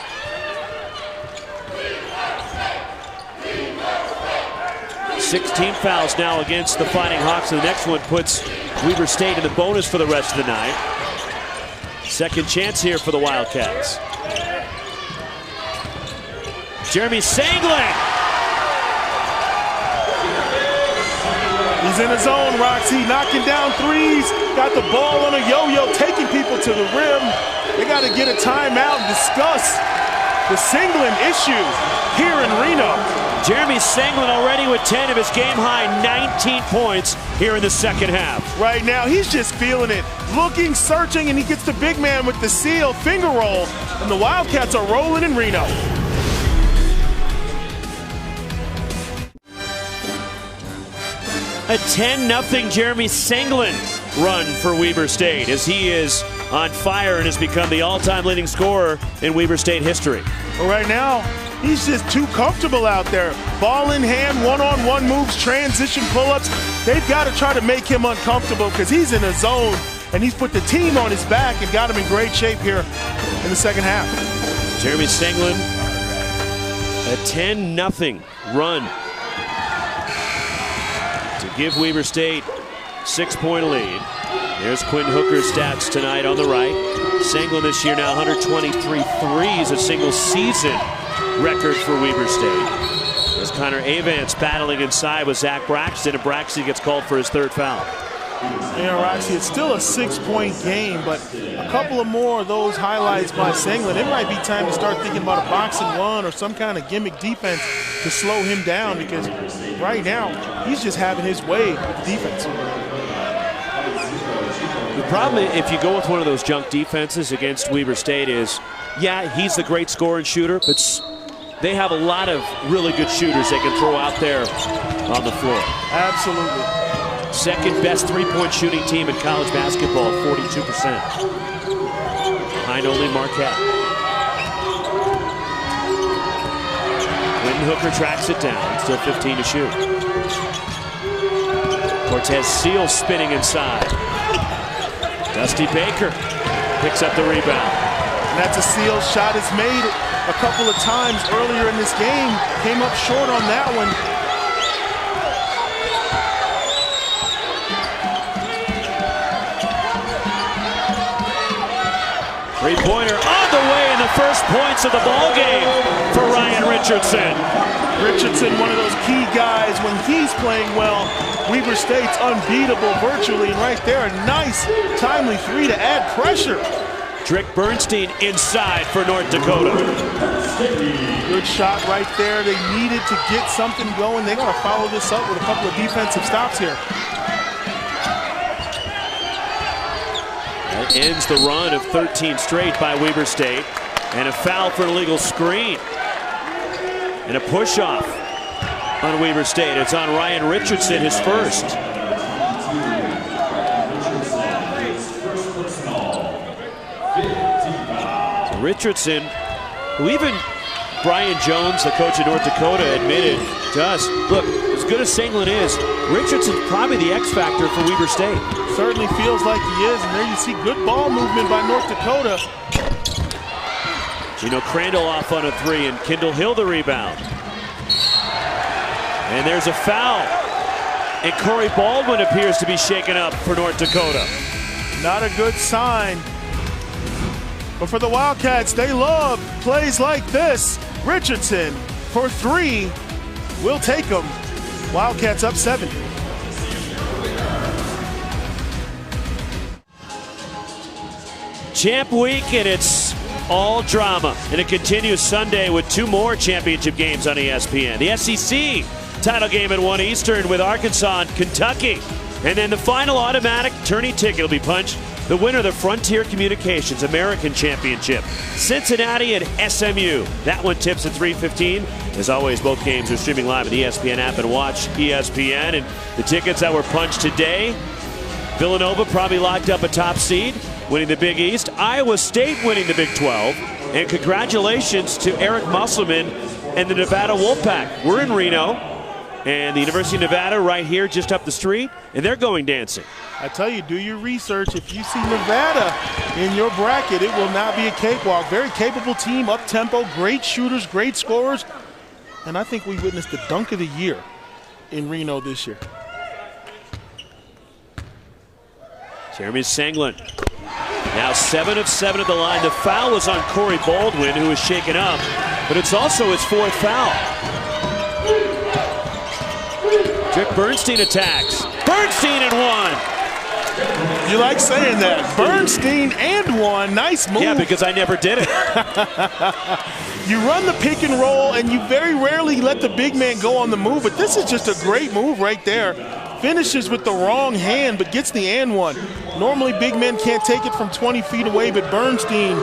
Sixteen fouls now against the Fighting Hawks, and the next one puts Weber State in the bonus for the rest of the night. Second chance here for the Wildcats. Jeremy Singlen. He's in his zone, Roxy, knocking down threes. Got the ball on a yo-yo, taking people to the rim. They got to get a timeout and discuss the Singlen issue here in Reno. Jeremy Singlen already with 10 of his game-high 19 points here in the second half. Right now, he's just feeling it. Looking, searching, and he gets the big man with the seal, finger roll. And the Wildcats are rolling in Reno. A 10-0 Jeremy Singlen run for Weber State, as he is on fire and has become the all-time leading scorer in Weber State history. Well, right now, he's just too comfortable out there. Ball in hand, one-on-one moves, transition pull-ups. They've got to try to make him uncomfortable because he's in a zone, and he's put the team on his back and got him in great shape here in the second half. Jeremy Singlen, a 10-0 run to give Weber State 6-point lead. There's Quinn Hooker's stats tonight on the right. Singlen this year now 123 threes, a single season record for Weber State. As Connor Avance battling inside with Zach Braxton, and Braxton gets called for his 3rd foul. Yeah, Roxy, it's still a 6-point game, but a couple of more of those highlights by Singlen, it might be time to start thinking about a boxing one or some kind of gimmick defense to slow him down, because right now, he's just having his way with defense. The problem, if you go with one of those junk defenses against Weber State, is, yeah, he's the great scorer and shooter, but they have a lot of really good shooters they can throw out there on the floor. Absolutely. Second best 3-point shooting team in college basketball, 42%. Behind only Marquette. Quinn Hooker tracks it down, still 15 to shoot. Cortez Seals spinning inside. Dusty Baker picks up the rebound. And that's a Seal shot. It's made a couple of times earlier in this game. Came up short on that one. Three-pointer on the way, in the first points of the ball game for Ryan Richardson. Richardson, one of those key guys when he's playing well. Weber State's unbeatable virtually, and right there, a nice, timely 3 to add pressure. Drick Bernstein inside for North Dakota. Good shot right there. They needed to get something going. They got to follow this up with a couple of defensive stops here. That ends the run of 13 straight by Weber State. And a foul for an illegal screen. And a push-off on Weber State. It's on Ryan Richardson, his first. Richardson, who even Brian Jones, the coach of North Dakota, admitted to us, look, as good as Senglin is, Richardson's probably the X factor for Weber State. Certainly feels like he is, and there you see good ball movement by North Dakota. Gino Crandall off on a three, and Kendall Hill the rebound. And there's a foul. And Corey Baldwin appears to be shaken up for North Dakota. Not a good sign. But for the Wildcats, they love plays like this. Richardson for three. We'll take them. Wildcats up 7. Champ week, and it's all drama. And it continues Sunday with 2 more championship games on ESPN. The SEC title game at 1 Eastern with Arkansas and Kentucky. And then the final automatic tourney ticket will be punched. The winner of the Frontier Communications American Championship, Cincinnati and SMU. That one tips at 3:15. As always, both games are streaming live at the ESPN app and watch ESPN. And the tickets that were punched today, Villanova probably locked up a top seed, winning the Big East. Iowa State winning the Big 12. And congratulations to Eric Musselman and the Nevada Wolfpack. We're in Reno, and the University of Nevada right here just up the street, and they're going dancing. I tell you, do your research. If you see Nevada in your bracket, it will not be a cakewalk. Very capable team, up-tempo, great shooters, great scorers. And I think we witnessed the dunk of the year in Reno this year. Jeremy Senglin. Now 7 of 7 at the line. The foul was on Corey Baldwin, who was shaken up, but it's also his 4th foul. Rick Bernstein attacks. Bernstein and 1. You like saying that. Bernstein and 1. Nice move. Yeah, because I never did it. You run the pick and roll, and you very rarely let the big man go on the move, but this is just a great move right there. Finishes with the wrong hand, but gets the and 1. Normally, big men can't take it from 20 feet away, but Bernstein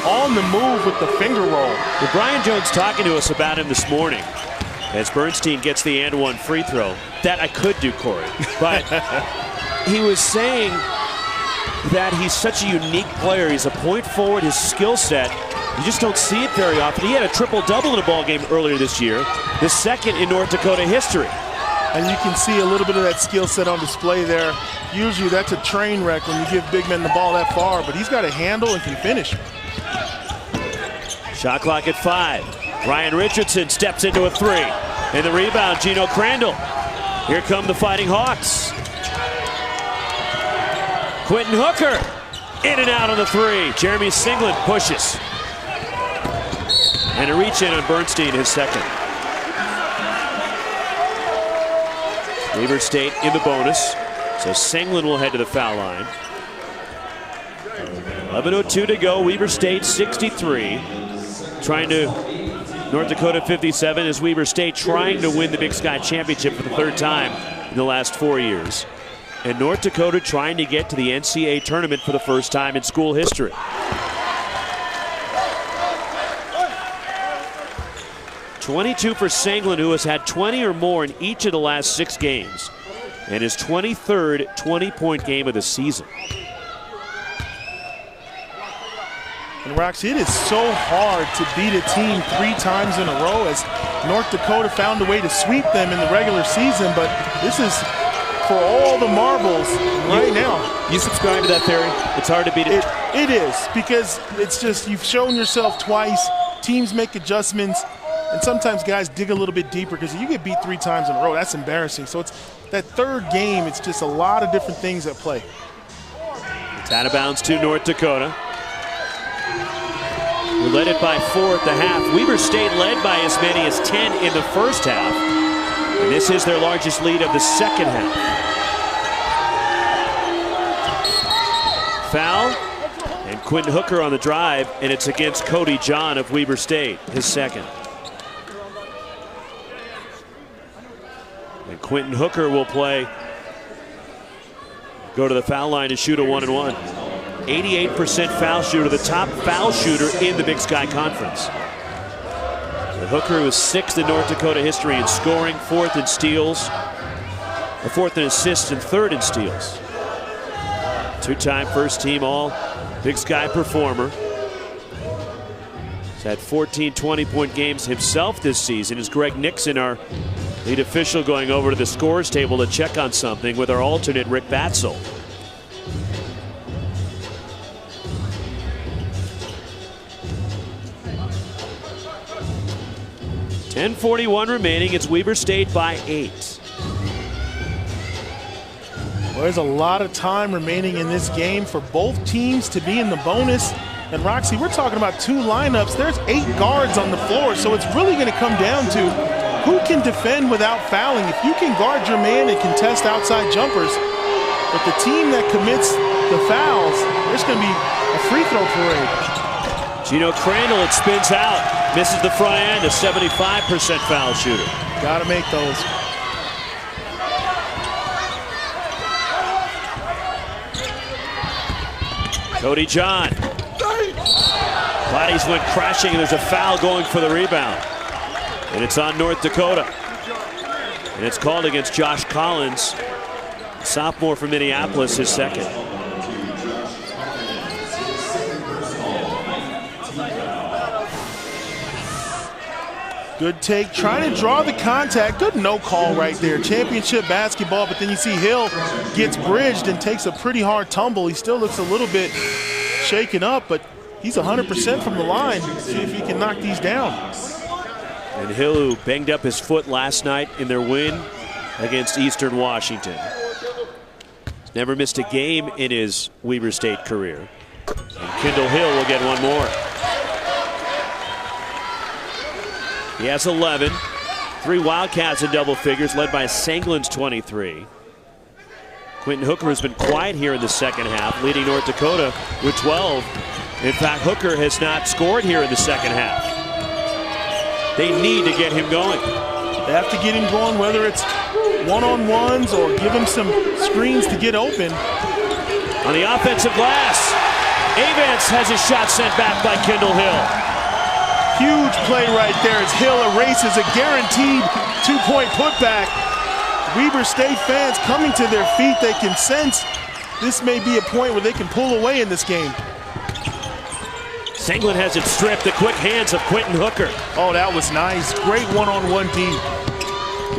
on the move with the finger roll. Well, Brian Jones talking to us about him this morning as Bernstein gets the and 1 free throw. That I could do, Corey. But he was saying that he's such a unique player. He's a point forward, his skill set. You just don't see it very often. He had a triple-double in a ball game earlier this year, the second in North Dakota history. And you can see a little bit of that skill set on display there. Usually that's a train wreck when you give big men the ball that far, but he's got a handle and can finish. Shot clock at 5. Ryan Richardson steps into a 3. And the rebound, Gino Crandall. Here come the Fighting Hawks. Quentin Hooker in and out on the 3. Jeremy Senglin pushes. And a reach in on Bernstein, his 2nd. Weber State in the bonus. So Senglin will head to the foul line. 11:02 to go. Weber State 63. Trying to North Dakota 57 as Weber State trying to win the Big Sky Championship for the 3rd time in the last 4 years. And North Dakota trying to get to the NCAA tournament for the first time in school history. .22 for Senglin, who has had 20 or more in each of the last 6 games, and his 23rd 20-point game of the season. And Rox, it is so hard to beat a team 3 times in a row, as North Dakota found a way to sweep them in the regular season, but this is for all the marbles right now. You subscribe to that theory? It's hard to beat it? It is, because it's just you've shown yourself twice, teams make adjustments, and sometimes guys dig a little bit deeper because you get beat 3 times in a row. That's embarrassing. So it's that 3rd game, it's just a lot of different things at play. It's out of bounds to North Dakota. We led it by 4 at the half. Weber State led by as many as 10 in the first half. And this is their largest lead of the second half. Foul. And Quentin Hooker on the drive, and it's against Cody John of Weber State, his 2nd. And Quentin Hooker will go to the foul line and shoot a 1-and-1. 88% foul shooter, the top foul shooter in the Big Sky Conference. So Hooker, who is 6th in North Dakota history in scoring, 4th in steals, 4th in assists, and 3rd in steals. 2-time first team all Big Sky performer. He's had 14 20-point games himself this season. Is Greg Nixon, our lead official, going over to the scores table to check on something with our alternate Rick Batzel. .10:41 remaining. It's Weber State by 8. Well, there's a lot of time remaining in this game for both teams to be in the bonus. And Roxy, we're talking about 2 lineups. There's 8 guards on the floor, so it's really going to come down to who can defend without fouling. If you can guard your man and contest outside jumpers, but the team that commits the fouls, there's going to be a free throw parade. Gino Crandall, it spins out, misses the front end, a 75% foul shooter. Got to make those. Cody John. Bodies went crashing, and there's a foul going for the rebound. And it's on North Dakota. And it's called against Josh Collins, sophomore from Minneapolis, his second. Good take, trying to draw the contact. Good no call right there. Championship basketball, but then you see Hill gets bridged and takes a pretty hard tumble. He still looks a little bit shaken up, but he's 100% from the line. See if he can knock these down. And Hill, who banged up his foot last night in their win against Eastern Washington. He's never missed a game in his Weber State career. And Kendall Hill will get one more. He has 11. 3 Wildcats in double figures, led by Sanglin's 23. Quentin Hooker has been quiet here in the second half, leading North Dakota with 12. In fact, Hooker has not scored here in the second half. They need to get him going. They have to get him going, whether it's one-on-ones or give him some screens to get open. On the offensive glass, Avance has his shot sent back by Kendall Hill. Huge play right there as Hill erases a guaranteed 2-point putback. Weber State fans coming to their feet. They can sense this may be a point where they can pull away in this game. Senglin has it stripped. The quick hands of Quentin Hooker. Oh, that was nice. Great one-on-one D.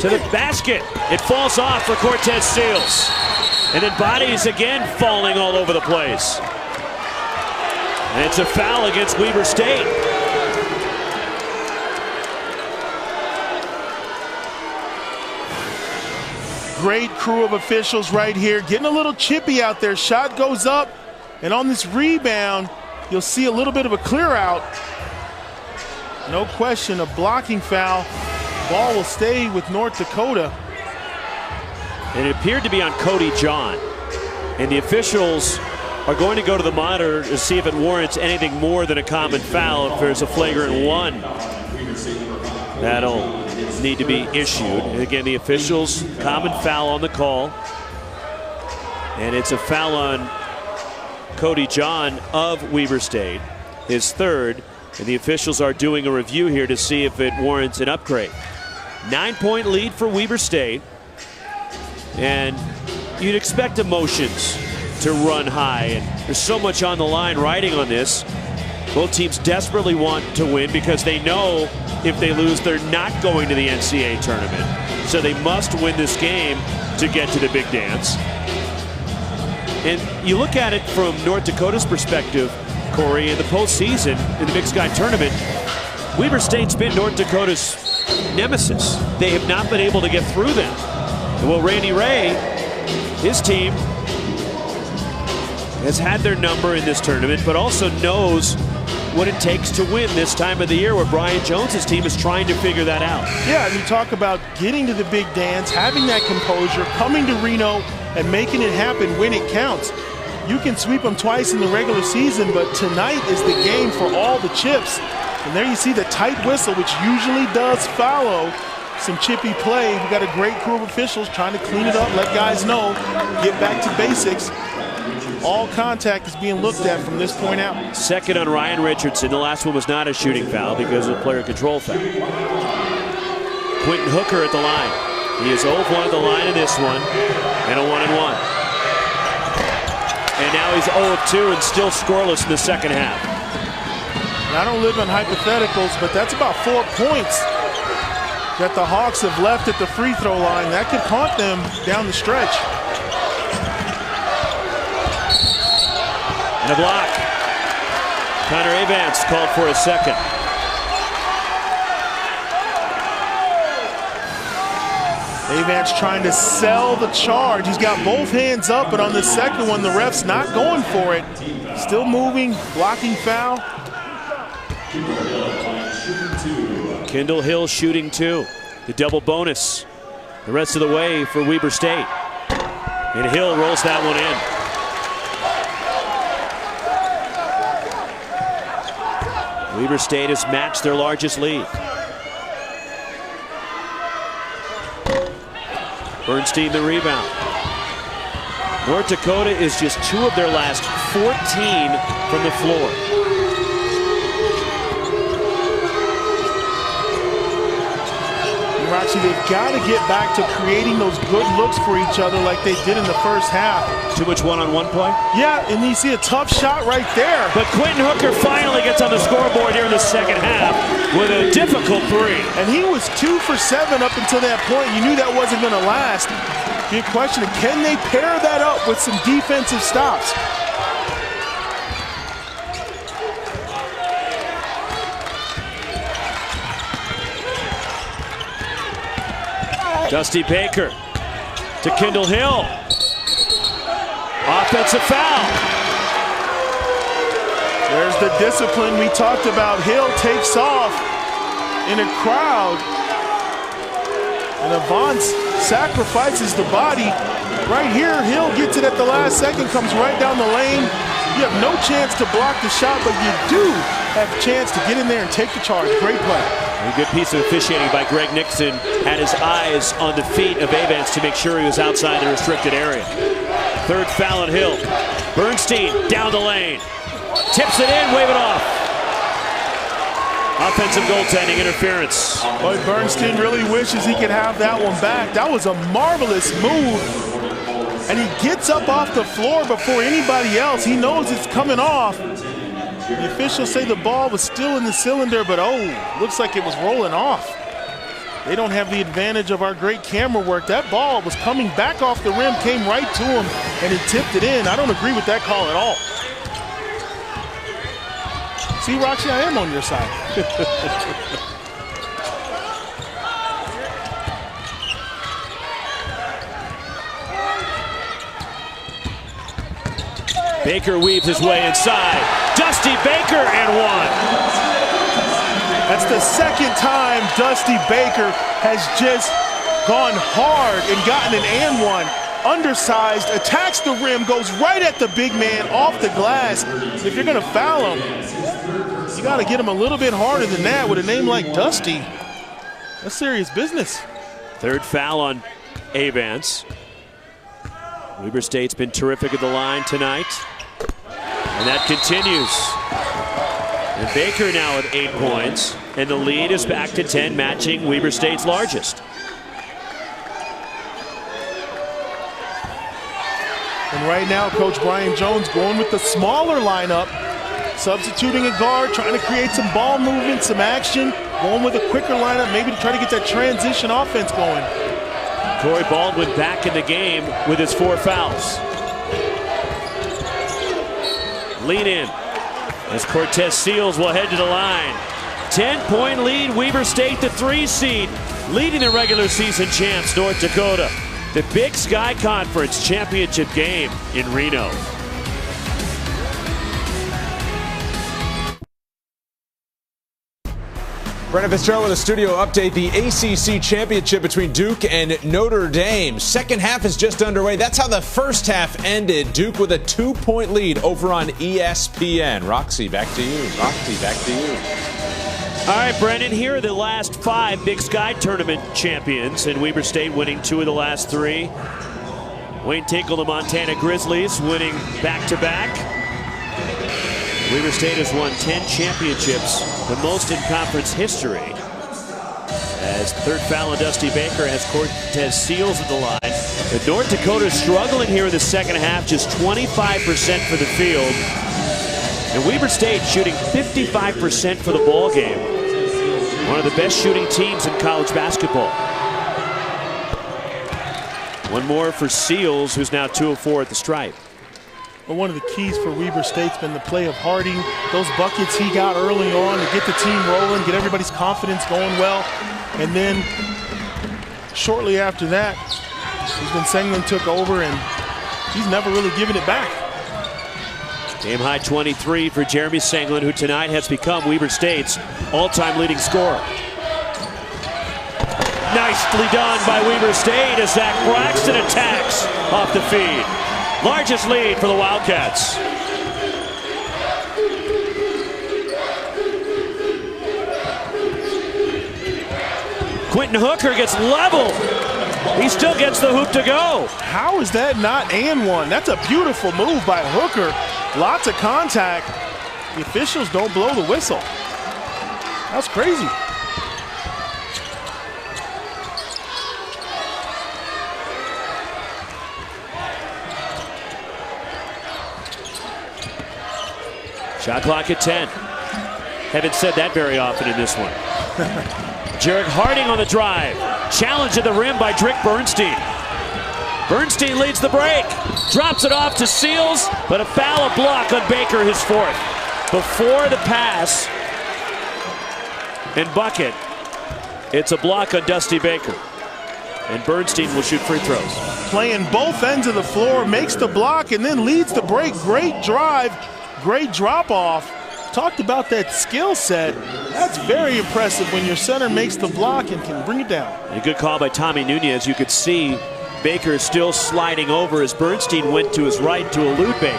To the basket. It falls off for Cortez Seals. And then bodies again falling all over the place. And it's a foul against Weber State. Great crew of officials right here, getting a little chippy out there. Shot goes up, and on this rebound, you'll see a little bit of a clear out. No question, a blocking foul. Ball will stay with North Dakota. And it appeared to be on Cody John. And the officials are going to go to the monitor to see if it warrants anything more than a common foul. If there's a flagrant 1, that'll need to be issued. And again, the officials, common foul on the call. And it's a foul on Cody John of Weber State, his third. And the officials are doing a review here to see if it warrants an upgrade. 9-point lead for Weber State. And you'd expect emotions to run high. And there's so much on the line riding on this. Both teams desperately want to win because they know if they lose, they're not going to the NCAA tournament. So they must win this game to get to the big dance. And you look at it from North Dakota's perspective, Corey, in the postseason, in the Big Sky tournament, Weber State's been North Dakota's nemesis. They have not been able to get through them. And well, Randy Ray, his team, has had their number in this tournament, but also knows what it takes to win this time of the year, where Brian Jones's team is trying to figure that out. Yeah, and you talk about getting to the big dance, having that composure, coming to Reno and making it happen when it counts. You can sweep them twice in the regular season, but tonight is the game for all the chips. And there you see the tight whistle, which usually does follow some chippy play. We've got a great crew of officials trying to clean it up, let guys know, get back to basics. All contact is being looked at from this point out. Second on Ryan Richardson. The last one was not a shooting foul because of a player control foul. Quentin Hooker at the line. He is 0 for 1 at the line in this one, and a 1-and-1. And now he's 0 of 2 and still scoreless in the second half. And I don't live in hypotheticals, but that's about 4 points that the Hawks have left at the free throw line. That could haunt them down the stretch. And a block. Connor Avance called for a second. Avance trying to sell the charge. He's got both hands up, but on the second one, the ref's not going for it. Still moving, blocking foul. Kendall Hill shooting 2. The double bonus the rest of the way for Weber State. And Hill rolls that one in. Weber State has matched their largest lead. Bernstein the rebound. North Dakota is just 2 of their last 14 from the floor. Roxy, they've got to get back to creating those good looks for each other like they did in the first half. Too much one-on-one play? Yeah, and you see a tough shot right there. But Quentin Hooker finally gets on the scoreboard here in the second half with a difficult 3. And he was 2 for 7 up until that point. You knew that wasn't going to last. Big question, can they pair that up with some defensive stops? Dusty Baker to Kendall Hill. Offensive foul. There's the discipline we talked about. Hill takes off in a crowd. And Avance sacrifices the body. Right here, Hill gets it at the last second, comes right down the lane. You have no chance to block the shot, but you do have a chance to get in there and take the charge. Great play. A good piece of officiating by Greg Nixon. Had his eyes on the feet of Avance to make sure he was outside the restricted area. Third foul on Hill. Bernstein down the lane. Tips it in, wave it off. Offensive goaltending interference. Boy, Bernstein really wishes he could have that one back. That was a marvelous move. And he gets up off the floor before anybody else. He knows it's coming off. The officials say the ball was still in the cylinder, but looks like it was rolling off. They don't have the advantage of our great camera work. That ball was coming back off the rim, came right to him, and he tipped it in. I don't agree with that call at all. See, Roxy, I am on your side. Baker weaves his way inside. Dusty Baker and 1. That's the second time Dusty Baker has just gone hard and gotten an and 1. Undersized, attacks the rim, goes right at the big man off the glass. If you're going to foul him, you got to get him a little bit harder than that with a name like Dusty. That's serious business. Third foul on Avance. Weber State's been terrific at the line tonight. And that continues. And Baker now with 8 points. And the lead is back to 10, matching Weber State's largest. And right now, Coach Brian Jones going with the smaller lineup, substituting a guard, trying to create some ball movement, some action, going with a quicker lineup, maybe to try to get that transition offense going. Corey Baldwin back in the game with his 4 fouls. Lean in as Cortez Seals will head to the line. 10-point lead, Weber State, the 3 seed, leading the regular season champs, North Dakota. The Big Sky Conference championship game in Reno. Brennan Fitzgerald with a studio update. The ACC championship between Duke and Notre Dame. Second half is just underway. That's how the first half ended. Duke with a 2-point lead over on ESPN. Roxy, back to you. Roxy, back to you. All right, Brendan, here are the last 5 Big Sky Tournament champions, and Weber State winning 2 of the last 3. Wayne Tinkle, the Montana Grizzlies, winning back-to-back. Weber State has won 10 championships, the most in conference history. As third foul on Dusty Baker has Cortez Seals at the line. But North Dakota struggling here in the second half, just 25% for the field. And Weber State shooting 55% for the ball game. One of the best shooting teams in college basketball. One more for Seals, who's now 2 of 4 at the stripe. Well, one of the keys for Weber State's been the play of Harding. Those buckets he got early on to get the team rolling, get everybody's confidence going well. And then shortly after that is when Senglin took over, and he's never really given it back. Game high 23 for Jeremy Senglin, who tonight has become Weber State's all-time leading scorer. Nicely done by Weber State as Zach Braxton attacks off the feed. Largest lead for the Wildcats. Quentin Hooker gets leveled. He still gets the hoop to go. How is that not and one? That's a beautiful move by Hooker. Lots of contact. The officials don't blow the whistle. That's crazy. Shot clock at 10. Haven't said that very often in this one. Jarek Harding on the drive. Challenge at the rim by Drick Bernstein. Bernstein leads the break. Drops it off to Seals, but a foul, a block on Baker, his 4th. Before the pass and bucket, it's a block on Dusty Baker. And Bernstein will shoot free throws. Playing both ends of the floor, makes the block, and then leads the break. Great drive. Great drop-off. Talked about that skill set. That's very impressive when your center makes the block and can bring it down. And a good call by Tommy Nunez. You could see Baker still sliding over as Bernstein went to his right to elude Baker.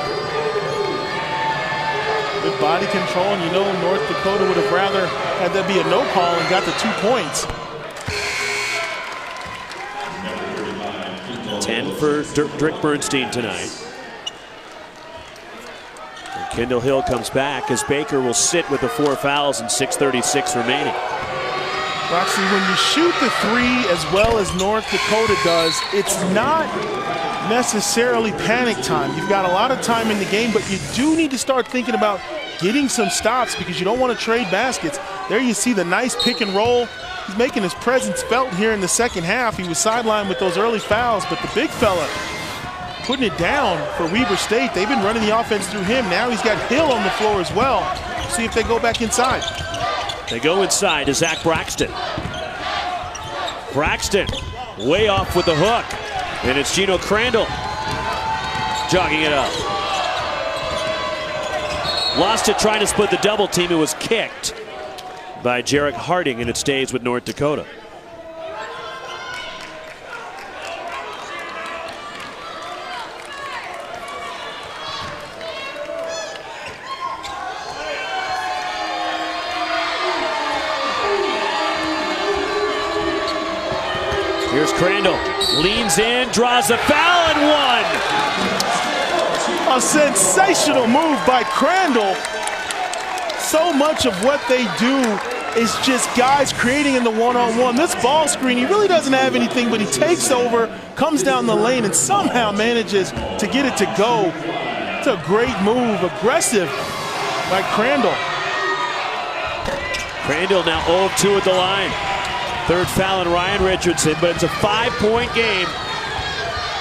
Good body control, and you know North Dakota would have rather had that be a no call and got the 2 points. 10 for Drick Bernstein tonight. Kendall Hill comes back as Baker will sit with the 4 fouls and 6:36 remaining. Roxy, when you shoot the 3 as well as North Dakota does, it's not necessarily panic time. You've got a lot of time in the game, but you do need to start thinking about getting some stops because you don't want to trade baskets. There you see the nice pick and roll. He's making his presence felt here in the second half. He was sidelined with those early fouls, but the big fella putting it down for Weber State. They've been running the offense through him. Now he's got Hill on the floor as well. See if they go back inside. They go inside to Zach Braxton. Braxton way off with the hook. And it's Gino Crandall jogging it up. Lost it trying to split the double team. It was kicked by Jarek Harding, and it stays with North Dakota. Here's Crandall, leans in, draws a foul, and one. A sensational move by Crandall. So much of what they do is just guys creating in the one-on-one. This ball screen, he really doesn't have anything, but he takes over, comes down the lane, and somehow manages to get it to go. It's a great move, aggressive by Crandall. Crandall now 0 of 2 at the line. 3rd foul on Ryan Richardson, but it's a 5-point game.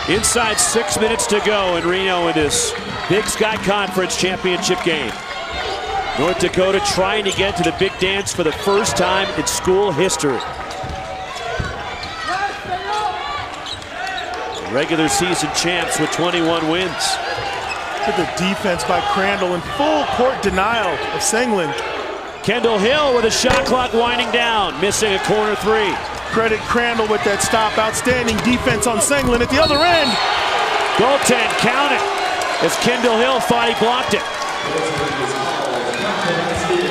Inside 6 minutes to go in Reno in this Big Sky Conference championship game. North Dakota trying to get to the big dance for the first time in school history. Regular season champs with 21 wins. Look at the defense by Crandall in full court denial of Senglin. Kendall Hill with a shot clock winding down, missing a corner 3. Credit Crandall with that stop. Outstanding defense on Senglin at the other end. Goaltend, count it, as Kendall Hill thought he blocked it.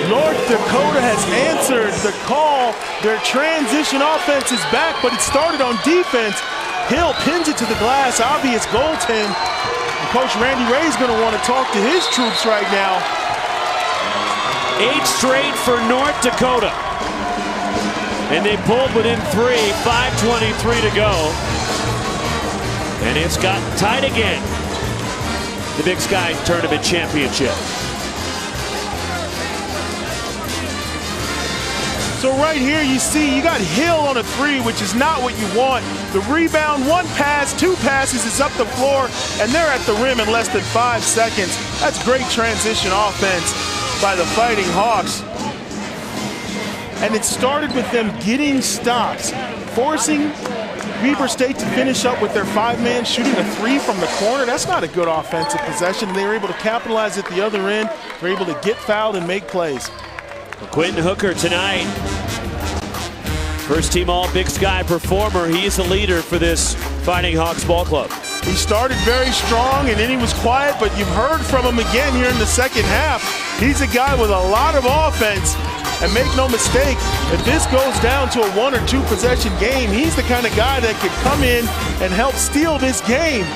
North Dakota has answered the call. Their transition offense is back, but it started on defense. Hill pins it to the glass, obvious goaltend. And Coach Randy Ray is going to want to talk to his troops right now. 8 straight for North Dakota. And they pulled within 3, 5:23 to go. And it's got tied again. The Big Sky Tournament Championship. So right here you see you got Hill on a 3, which is not what you want. The rebound, 1 pass, 2 passes, it's up the floor, and they're at the rim in less than 5 seconds. That's great transition offense by the Fighting Hawks. And it started with them getting stops, forcing Weber State to finish up with their 5-man shooting a 3 from the corner. That's not a good offensive possession. They were able to capitalize at the other end. They were able to get fouled and make plays. Quentin Hooker tonight, first team All Big Sky performer. He's the leader for this Fighting Hawks ball club. He started very strong and then he was quiet, but you've heard from him again here in the second half. He's a guy with a lot of offense. And make no mistake, if this goes down to a 1 or 2 possession game, he's the kind of guy that could come in and help steal this game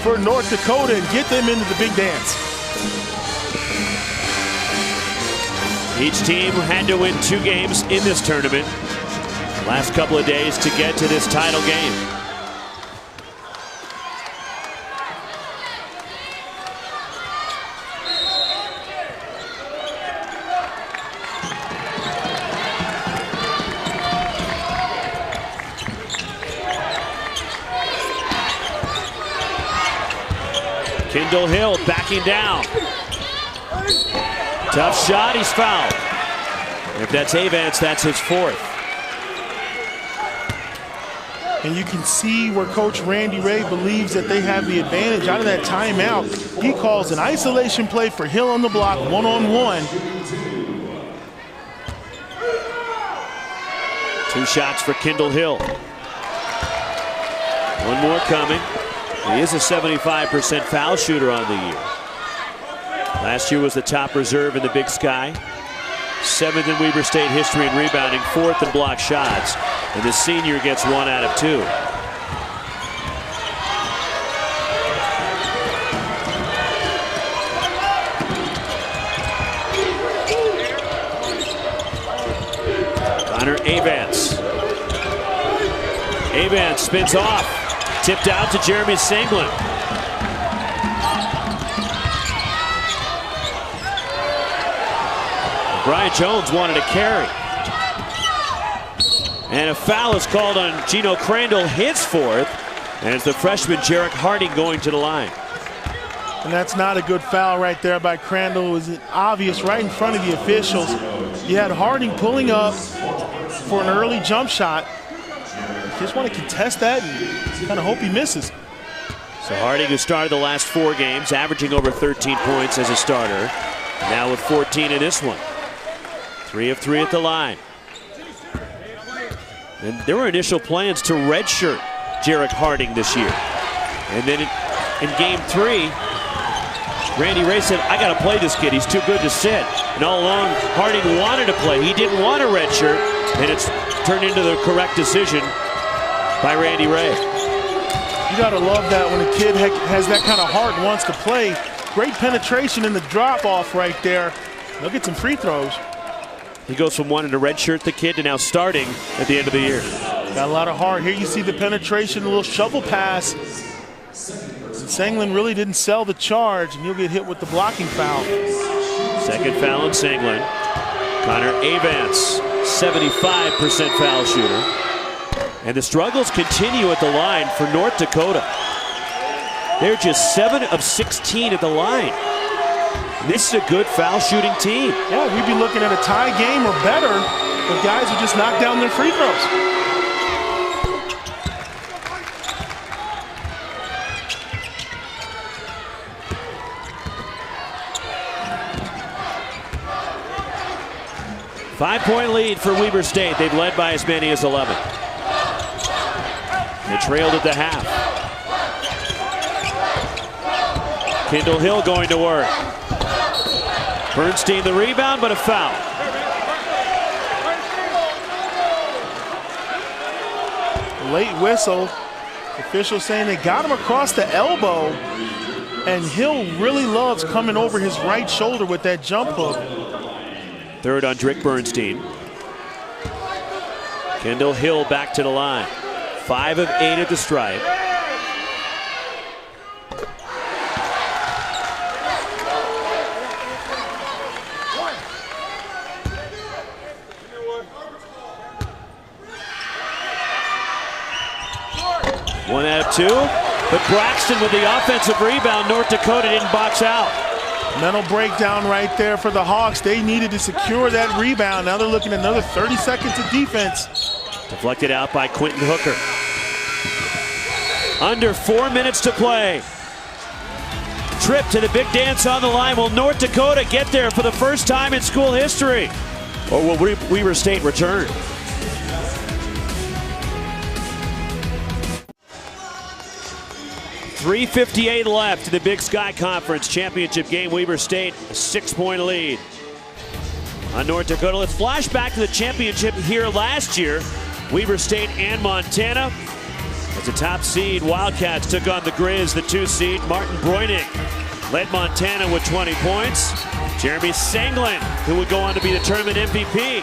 for North Dakota and get them into the big dance. Each team had to win 2 games in this tournament. Last couple of days to get to this title game. Kendall Hill backing down. Tough shot, he's fouled. If that's Avance, that's his 4th. And you can see where Coach Randy Ray believes that they have the advantage out of that timeout. He calls an isolation play for Hill on the block, 1-on-1. 2 shots for Kendall Hill. 1 more coming. He is a 75% foul shooter on the year. Last year was the top reserve in the Big Sky. 7th in Weber State history in rebounding, 4th in block shots. And the senior gets 1 out of 2. Connor Avance. Avance spins off. Tipped out to Jeremy Singlin. Brian Jones wanted a carry. And a foul is called on Gino Crandall, his 4th. And it's the freshman Jarek Harding going to the line. And that's not a good foul right there by Crandall. It was obvious right in front of the officials. You had Harding pulling up for an early jump shot. Just want to contest that and kind of hope he misses. So Harding, who started the last 4 games, averaging over 13 points as a starter. Now with 14 in this one. 3 of 3 at the line. And there were initial plans to redshirt Jarek Harding this year. And then in game 3, Randy Ray said, I got to play this kid. He's too good to sit. And all along, Harding wanted to play. He didn't want a redshirt. And it's turned into the correct decision by Randy Ray. You got to love that when a kid has that kind of heart and wants to play. Great penetration in the drop-off right there. They'll get some free throws. He goes from wanting to redshirt the kid to now starting at the end of the year. Got a lot of heart. Here you see the penetration, a little shovel pass. Sanglin really didn't sell the charge, and he'll get hit with the blocking foul. Second foul on Sanglin. Connor Avance, 75% foul shooter. And the struggles continue at the line for North Dakota. They're just 7 of 16 at the line. This is a good foul shooting team. Yeah, we'd be looking at a tie game or better with guys who just knock down their free throws. Five-point lead for Weber State. They've led by as many as 11. They trailed at the half. Kendall Hill going to work. Bernstein the rebound, but a foul. Late whistle. Officials saying they got him across the elbow. And Hill really loves coming over his right shoulder with that jump hook. Third on Drick Bernstein. Kendall Hill back to the line. 5 of 8 at the stripe. at 2, but Braxton with the offensive rebound. North Dakota didn't box out. Mental breakdown right there for the Hawks. They needed to secure that rebound. Now they're looking at another 30 seconds of defense. Deflected out by Quentin Hooker. Under 4 minutes to play. Trip to the big dance on the line. Will North Dakota get there for the first time in school history? Or will Weber State return? .358 left in the Big Sky Conference Championship game. Weber State, a 6-point lead on North Dakota. Let's flash back to the championship here last year. Weber State and Montana. As a top seed, Wildcats took on the Grizz, the 2 seed. Martin Broynick led Montana with 20 points. Jeremy Senglin, who would go on to be the tournament MVP,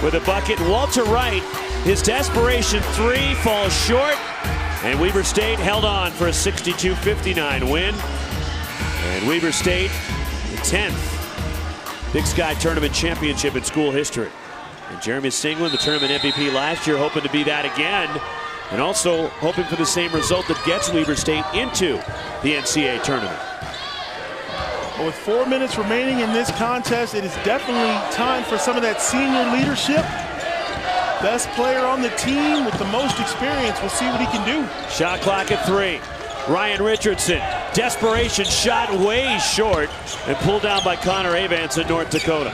with a bucket. Walter Wright, his desperation 3 falls short. And Weber State held on for a 62-59 win. And Weber State, the 10th Big Sky Tournament championship in school history. And Jeremy Senglin, the tournament MVP last year, hoping to be that again. And also hoping for the same result that gets Weber State into the NCAA tournament. With 4 minutes remaining in this contest, it is definitely time for some of that senior leadership. Best player on the team with the most experience. We'll see what he can do. Shot clock at 3. Ryan Richardson, desperation shot way short and pulled down by Connor Avance in North Dakota.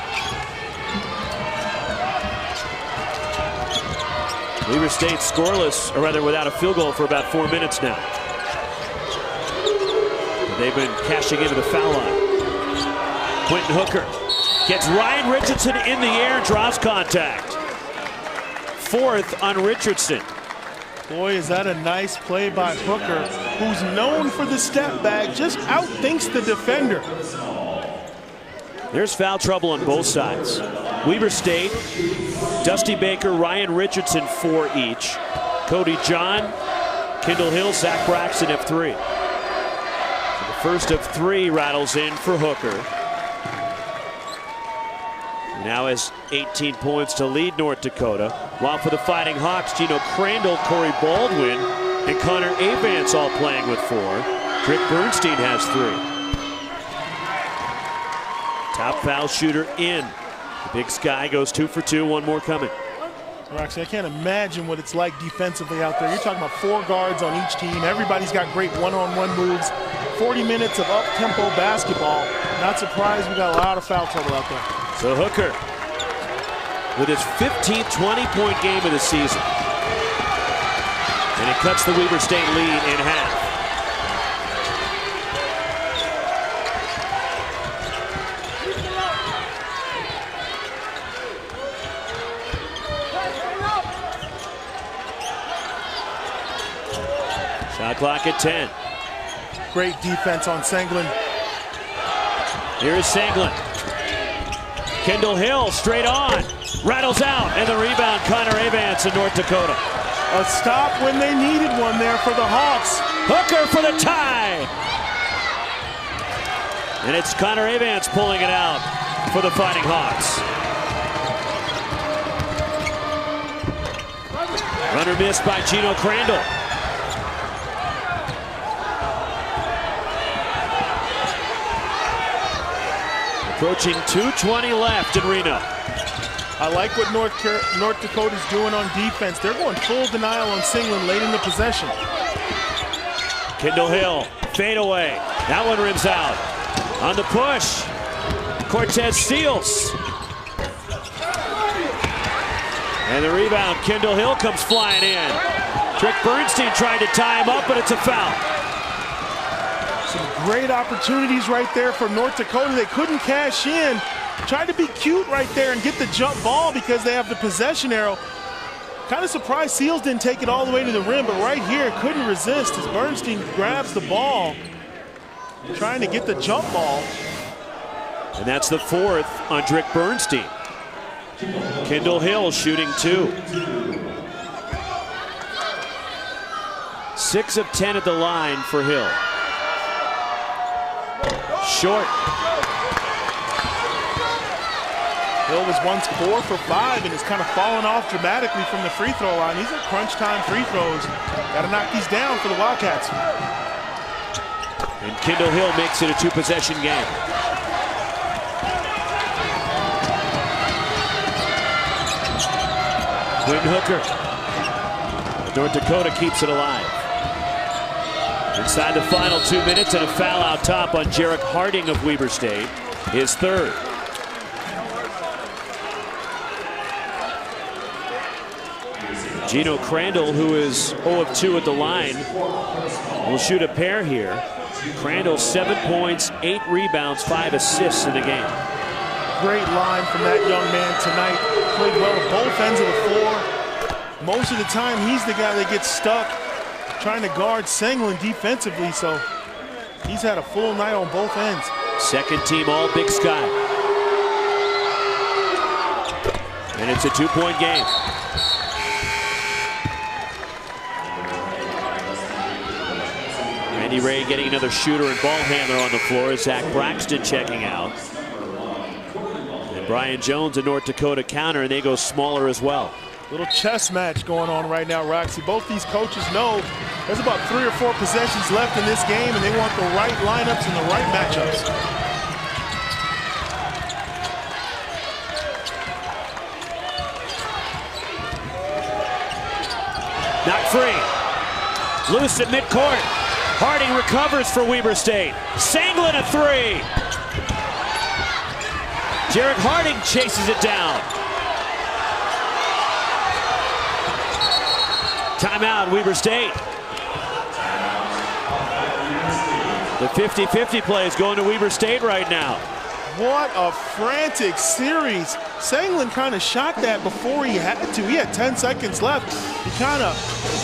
Weber State scoreless, or rather without a field goal for about 4 minutes now. They've been cashing into the foul line. Quentin Hooker gets Ryan Richardson in the air, draws contact. 4th on Richardson. Boy, is that a nice play by Hooker, who's known for the step back, just outthinks the defender. There's foul trouble on both sides. Weber State, Dusty Baker, Ryan Richardson, 4 each. Cody John, Kendall Hill, Zach Braxton have 3. So the first of 3 rattles in for Hooker. He now has 18 points to lead North Dakota. While for the Fighting Hawks, Gino Crandall, Corey Baldwin, and Connor Avance all playing with 4. Rick Bernstein has 3. Top foul shooter in. The Big Sky goes 2 for 2, 1 more coming. Roxy, I can't imagine what it's like defensively out there. You're talking about 4 guards on each team. Everybody's got great one-on-one moves. 40 minutes of up-tempo basketball. Not surprised we got a lot of foul trouble out there. So Hooker with his 15th 20-point game of the season. And it cuts the Weber State lead in half. Shot clock at 10. Great defense on Senglin. Here's Senglin. Kendall Hill straight on. Rattles out, and the rebound, Connor Avance in North Dakota. A stop when they needed one there for the Hawks. Hooker for the tie. And it's Connor Avance pulling it out for the Fighting Hawks. Runner missed by Gino Crandall. Approaching 2:20 left in Reno. I like what North Dakota's doing on defense. They're going full denial on Senglin late in the possession. Kendall Hill, fade away. That one rims out. On the push, Cortez steals. And the rebound, Kendall Hill comes flying in. Rick Bernstein tried to tie him up, but it's a foul. Some great opportunities right there for North Dakota. They couldn't cash in. Tried to be cute right there and get the jump ball because they have the possession arrow. Kind of surprised Seals didn't take it all the way to the rim, but right here couldn't resist as Bernstein grabs the ball, trying to get the jump ball. And that's the 4th on Rick Bernstein. Kendall Hill shooting 2. 6 of 10 at the line for Hill. Short. Hill was once 4 for 5 and has kind of fallen off dramatically from the free throw line. These are crunch time free throws. Got to knock these down for the Wildcats. And Kendall Hill makes it a 2-possession game. Quinn Hooker. North Dakota keeps it alive. Inside the final 2 minutes, and a foul out top on Jarek Harding of Weber State, his third. Gino Crandall, who is 0 of 2 at the line, will shoot a pair here. Crandall 7 points, 8 rebounds, 5 assists in the game. Great line from that young man tonight. Played well at both ends of the floor. Most of the time, he's the guy that gets stuck trying to guard Senglin defensively, so he's had a full night on both ends. Second team all Big Sky. And it's a 2-point game. Randy Ray getting another shooter and ball handler on the floor. Zach Braxton checking out. And Brian Jones and North Dakota counter, and they go smaller as well. Little chess match going on right now, Roxy. Both these coaches know there's about 3 or 4 possessions left in this game, and they want the right lineups and the right matchups. Not free. Loose at midcourt. Harding recovers for Weber State. Senglin a 3. Jarek Harding chases it down. Timeout, Weber State. The 50-50 play is going to Weber State right now. What a frantic series. Senglin kind of shot that before he had to. He had 10 seconds left. He kind of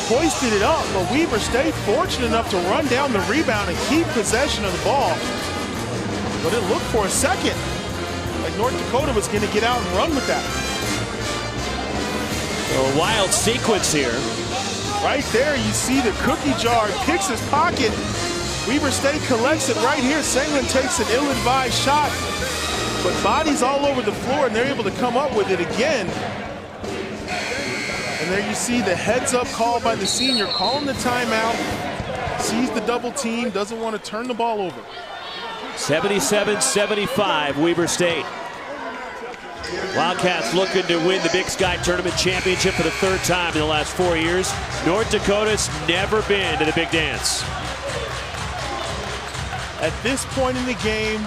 hoisted it up, but Weber State fortunate enough to run down the rebound and keep possession of the ball. But it looked for a second like North Dakota was going to get out and run with that. A wild sequence here. Right there, you see the cookie jar, picks his pocket. Weber State collects it right here. Senglin takes an ill-advised shot, but bodies all over the floor, and they're able to come up with it again. And there you see the heads-up call by the senior, calling the timeout, sees the double team, doesn't want to turn the ball over. 77-75, Weber State. Wildcats looking to win the Big Sky Tournament Championship for the 3rd time in the last 4 years. North Dakota's never been to the big dance. At this point in the game,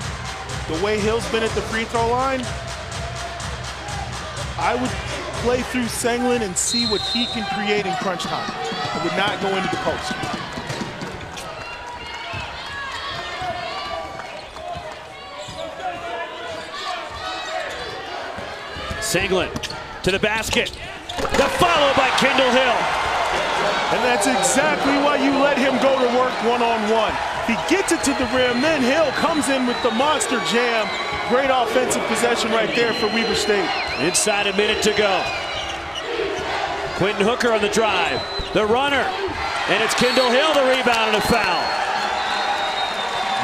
the way Hill's been at the free throw line, I would play through Senglin and see what he can create in crunch time. I would not go into the post. Senglin to the basket. The follow by Kendall Hill. And that's exactly why you let him go to work one-on-one. He gets it to the rim, then Hill comes in with the monster jam. Great offensive possession right there for Weber State. Inside a minute to go. Quentin Hooker on the drive. The runner. And it's Kendall Hill, the rebound and a foul.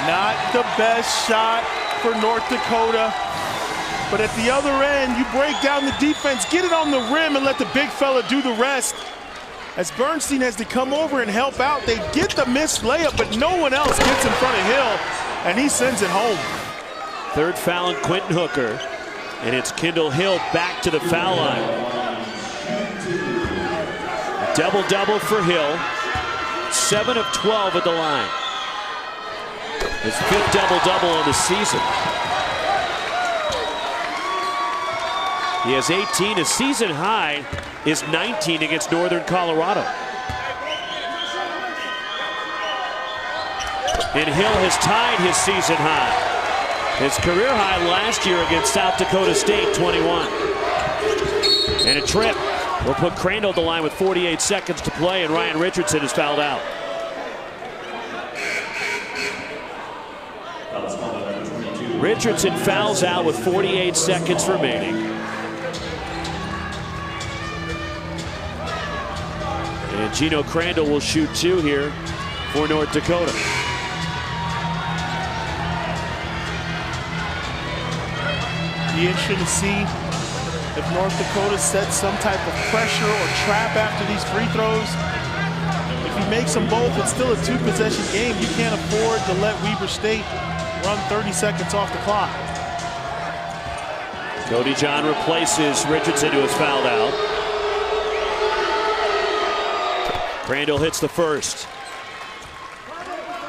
Not the best shot for North Dakota. But at the other end, you break down the defense, get it on the rim, and let the big fella do the rest. As Bernstein has to come over and help out, they get the missed layup, but no one else gets in front of Hill, and he sends it home. 3rd foul on Quentin Hooker, and it's Kendall Hill back to the foul line. A double-double for Hill, 7 of 12 at the line. His 5th double-double on the season. He has 18. His season high is 19 against Northern Colorado. And Hill has tied his season high. His career high last year against South Dakota State, 21. And a trip will put Crandall at the line with 48 seconds to play, and Ryan Richardson is fouled out. Richardson fouls out with 48 seconds remaining. And Gino Crandall will shoot 2 here for North Dakota. Be interesting to see if North Dakota sets some type of pressure or trap after these free throws. If he makes them both, it's still a 2-possession game. You can't afford to let Weber State run 30 seconds off the clock. Cody John replaces Richardson, who is fouled out. Crandall hits the first.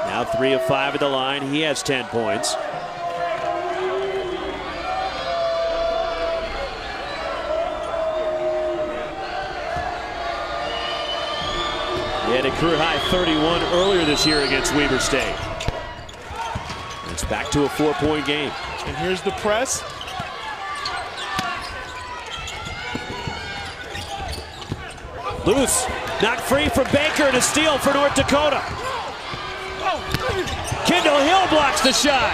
Now 3 of 5 at the line. He has 10 points. He had a career-high 31 earlier this year against Weber State. It's back to a 4-point game. And here's the press. Loose, knocked free from Baker, to steal for North Dakota. Kendall Hill blocks the shot.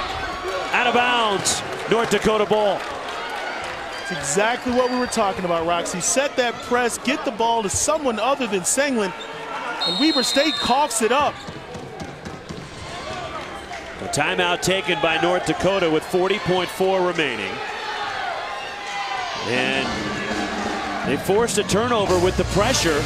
Out of bounds, North Dakota ball. It's exactly what we were talking about, Roxy. Set that press, get the ball to someone other than Senglin, and Weber State coughs it up. A timeout taken by North Dakota with 40.4 remaining. And they forced a turnover with the pressure,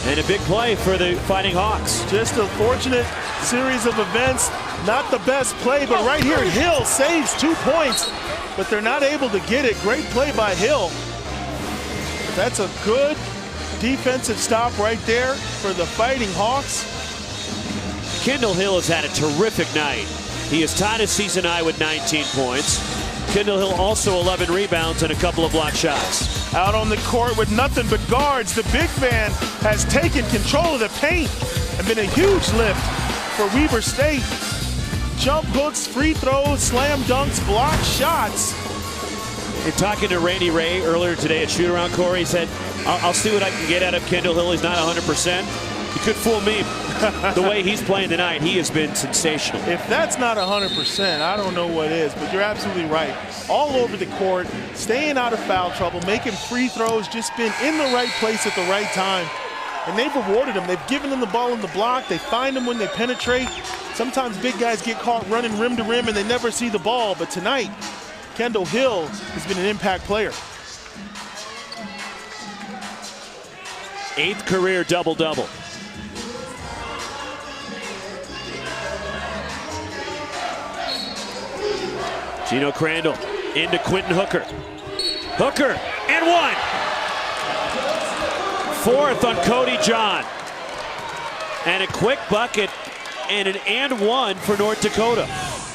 and a big play for the Fighting Hawks. Just a fortunate series of events. Not the best play, but right here, Hill saves 2 points, but they're not able to get it. Great play by Hill. That's a good defensive stop right there for the Fighting Hawks. Kendall Hill has had a terrific night. He is tied his season high with 19 points. Kendall Hill also 11 rebounds and a couple of block shots. Out on the court with nothing but guards, the big man has taken control of the paint and been a huge lift for Weber State. Jump hooks, free throws, slam dunks, block shots. In talking to Randy Ray earlier today at Shoot Around, Corey, he said, I'll see what I can get out of Kendall Hill. He's not 100%. He could fool me. The way he's playing tonight, he has been sensational. If that's not 100%, I don't know what is, but you're absolutely right. All over the court, staying out of foul trouble, making free throws, just been in the right place at the right time. And they've rewarded him. They've given him the ball in the block. They find him when they penetrate. Sometimes big guys get caught running rim to rim and they never see the ball. But tonight, Kendall Hill has been an impact player. 8th career double-double. Gino Crandall into Quentin Hooker. Hooker and 1. 4th on Cody John. And a quick bucket and an and 1 for North Dakota.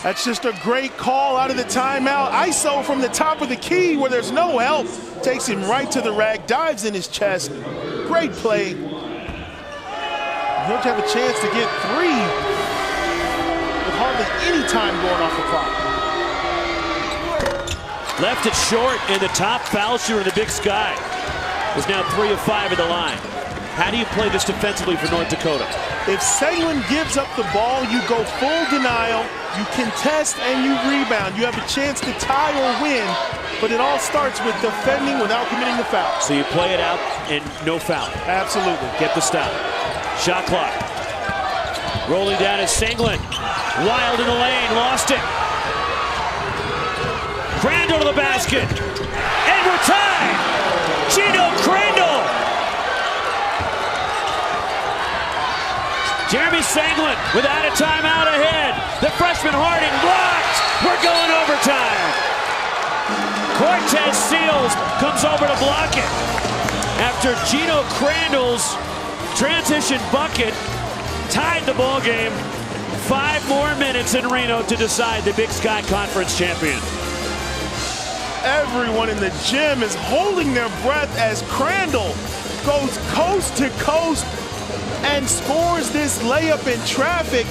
That's just a great call out of the timeout. ISO from the top of the key where there's no help. Takes him right to the rack, dives in his chest. Great play. He'll have a chance to get 3 with hardly any time going off the clock. Left it short, and the top foul shooter in the Big Sky is now 3 of 5 at the line. How do you play this defensively for North Dakota? If Senglin gives up the ball, you go full denial, you contest, and you rebound. You have a chance to tie or win, but it all starts with defending without committing the foul. So you play it out and no foul. Absolutely. Get the stop. Shot clock. Rolling down is Senglin. Wild in the lane, lost it. Crandall to the basket. And we're tied. Gino Crandall. Jeremy Senglin without a timeout ahead. The freshman Harding blocked. We're going overtime. Cortez Seals comes over to block it. After Gino Crandall's transition bucket tied the ball game. 5 more minutes in Reno to decide the Big Sky Conference champion. Everyone in the gym is holding their breath as Crandall goes coast to coast and scores this layup in traffic.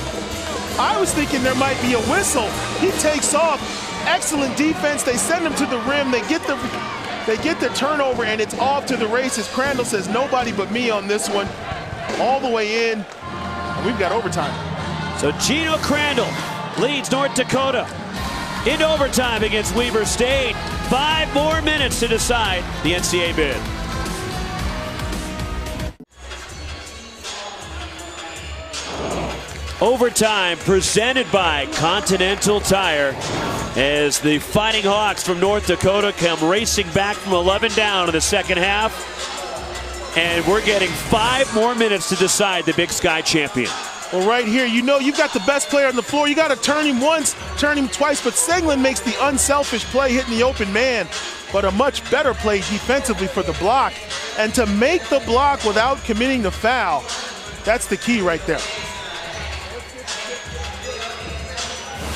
I was thinking there might be a whistle. He takes off. Excellent defense. They send him to the rim. They get the turnover, and it's off to the races. Crandall says, nobody but me on this one. All the way in. And we've got overtime. So Gino Crandall leads North Dakota into overtime against Weber State. 5 more minutes to decide the NCAA bid. Overtime presented by Continental Tire as the Fighting Hawks from North Dakota come racing back from 11 down in the second half. And we're getting 5 more minutes to decide the Big Sky champion. Well, right here, you know you've got the best player on the floor. You got to turn him once, turn him twice, but Senglin makes the unselfish play hitting the open man, but a much better play defensively for the block. And to make the block without committing the foul, that's the key right there.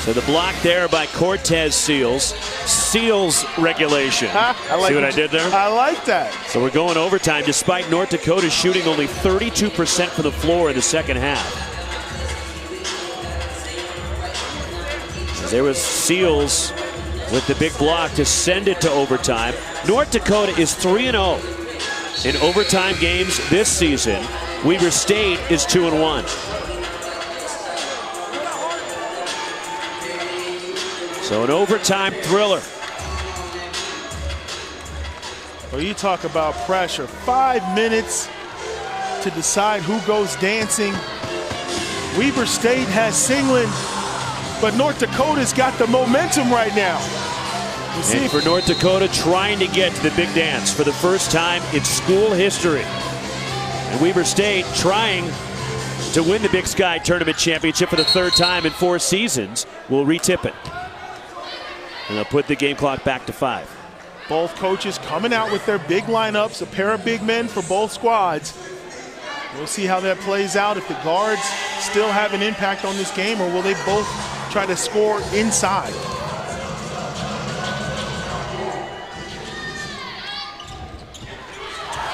So the block there by Cortez Seals. Seals regulation. See what I did there? I like that. So we're going overtime despite North Dakota shooting only 32% from the floor in the second half. There was Seals with the big block to send it to overtime. North Dakota is 3-0 in overtime games this season. Weber State is 2-1. So an overtime thriller. Well, you talk about pressure. 5 minutes to decide who goes dancing. Weber State has Senglin, but North Dakota's got the momentum right now. And for North Dakota, trying to get to the big dance for the first time in school history. And Weber State trying to win the Big Sky Tournament Championship for the 3rd time in 4 seasons. Will retip it. And they'll put the game clock back to 5. Both coaches coming out with their big lineups, a pair of big men for both squads. We'll see how that plays out, if the guards still have an impact on this game, or will they both try to score inside.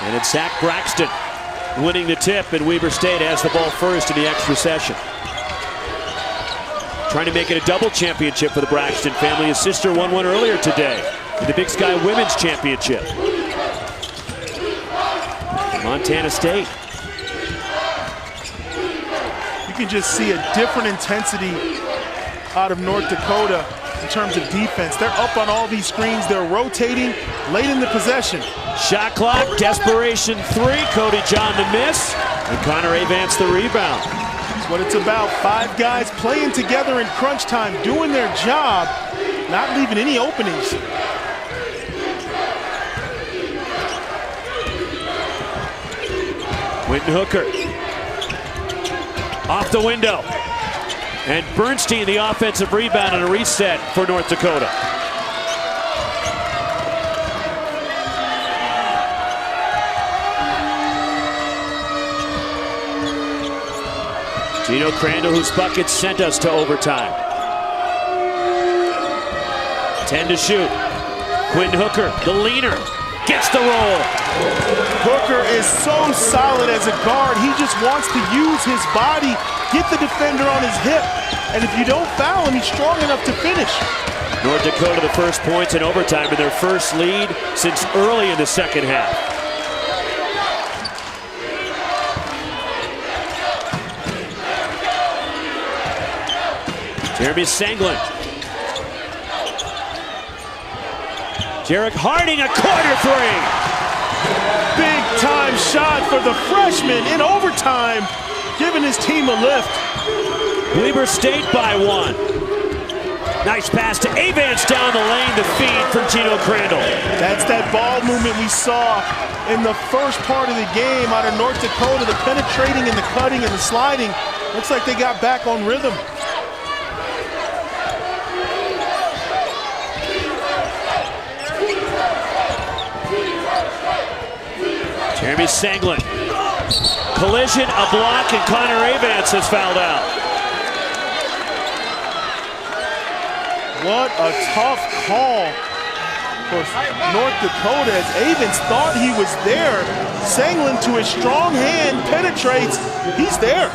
And it's Zach Braxton winning the tip, and Weber State has the ball first in the extra session. Trying to make it a double championship for the Braxton family. His sister won one earlier today in the Big Sky Women's Championship. Montana State. You can just see a different intensity out of North Dakota in terms of defense. They're up on all these screens. They're rotating late in the possession. Shot clock, desperation 3. Cody John to miss, and Connor Avance the rebound. That's what it's about. 5 guys playing together in crunch time, doing their job, not leaving any openings. Quentin Hooker off the window, and Bernstein the offensive rebound and a reset for North Dakota. Gino Crandall, whose bucket sent us to overtime. 10 to shoot. Quentin Hooker, the leaner, gets the roll. Hooker is so solid as a guard. He just wants to use his body, get the defender on his hip, and if you don't foul him, he's strong enough to finish. North Dakota the first points in overtime in their first lead since early in the second half. Jeremy Senglin. Jarek Harding, a corner 3. Big time shot for the freshman in overtime, giving his team a lift. Weber State by 1. Nice pass to Avance down the lane, the feed from Gino Crandall. That's that ball movement we saw in the first part of the game out of North Dakota, the penetrating and the cutting and the sliding. Looks like they got back on rhythm. Jeremy Senglin. Collision, a block, and Connor Avance has fouled out. What a tough call for North Dakota as Avance thought he was there. Senglin, to his strong hand, penetrates. He's there.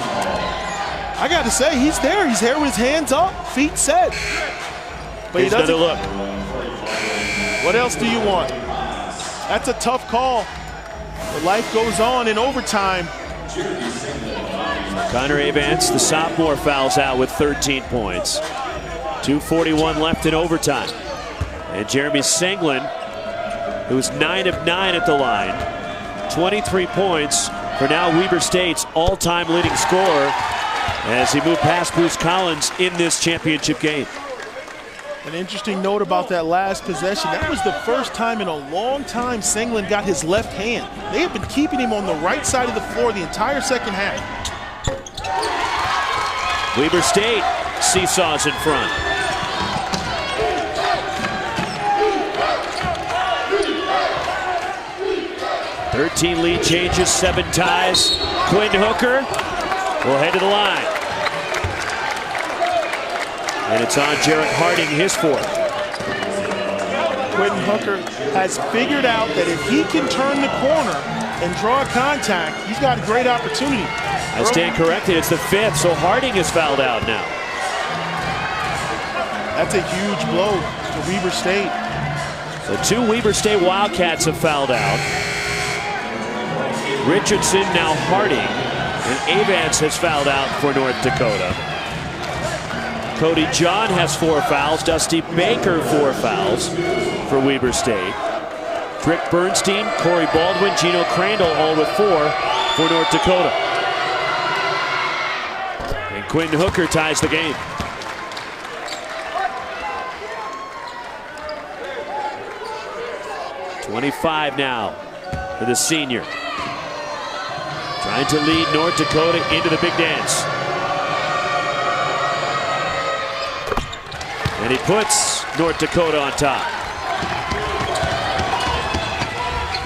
I got to say, he's there. He's there with his hands up, feet set. But he doesn't look. What else do you want? That's a tough call. But life goes on in overtime. Connor Avance, the sophomore, fouls out with 13 points. 2:41 left in overtime. And Jeremy Senglin, who's 9 of 9 at the line, 23 points for now Weber State's all-time leading scorer. as he moved past Bruce Collins in this championship game. An interesting note about that last possession, that was the first time in a long time Senglin got his left hand. They have been keeping him on the right side of the floor the entire second half. Weber State seesaws in front. .13 lead changes, 7 ties. Quinn Hooker will head to the line. And it's on Jarrett Harding, his fourth. Quentin Hooker has figured out that if he can turn the corner and draw contact, he's got a great opportunity. I stand corrected, it's the 5th, so Harding is fouled out now. That's a huge blow to Weber State. So 2 Weber State Wildcats have fouled out. Richardson, now Harding, and Avance has fouled out for North Dakota. Cody John has 4 fouls. Dusty Baker 4 fouls for Weber State. Rick Bernstein, Corey Baldwin, Gino Crandall all with 4 for North Dakota. And Quinn Hooker ties the game. .25 now for the senior. Trying to lead North Dakota into the big dance. And he puts North Dakota on top.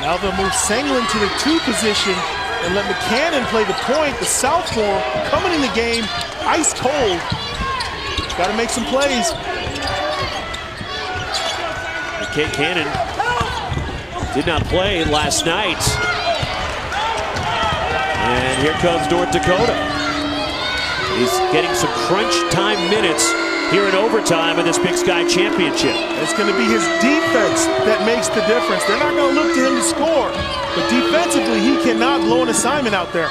Now they'll move Senglin to the 2 position and let McCannon play the point. The sophomore coming in the game ice cold. Got to make some plays. McCannon did not play last night. And here comes North Dakota. He's getting some crunch time minutes here in overtime in this Big Sky Championship. It's going to be his defense that makes the difference. They're not going to look to him to score, but defensively he cannot blow an assignment out there.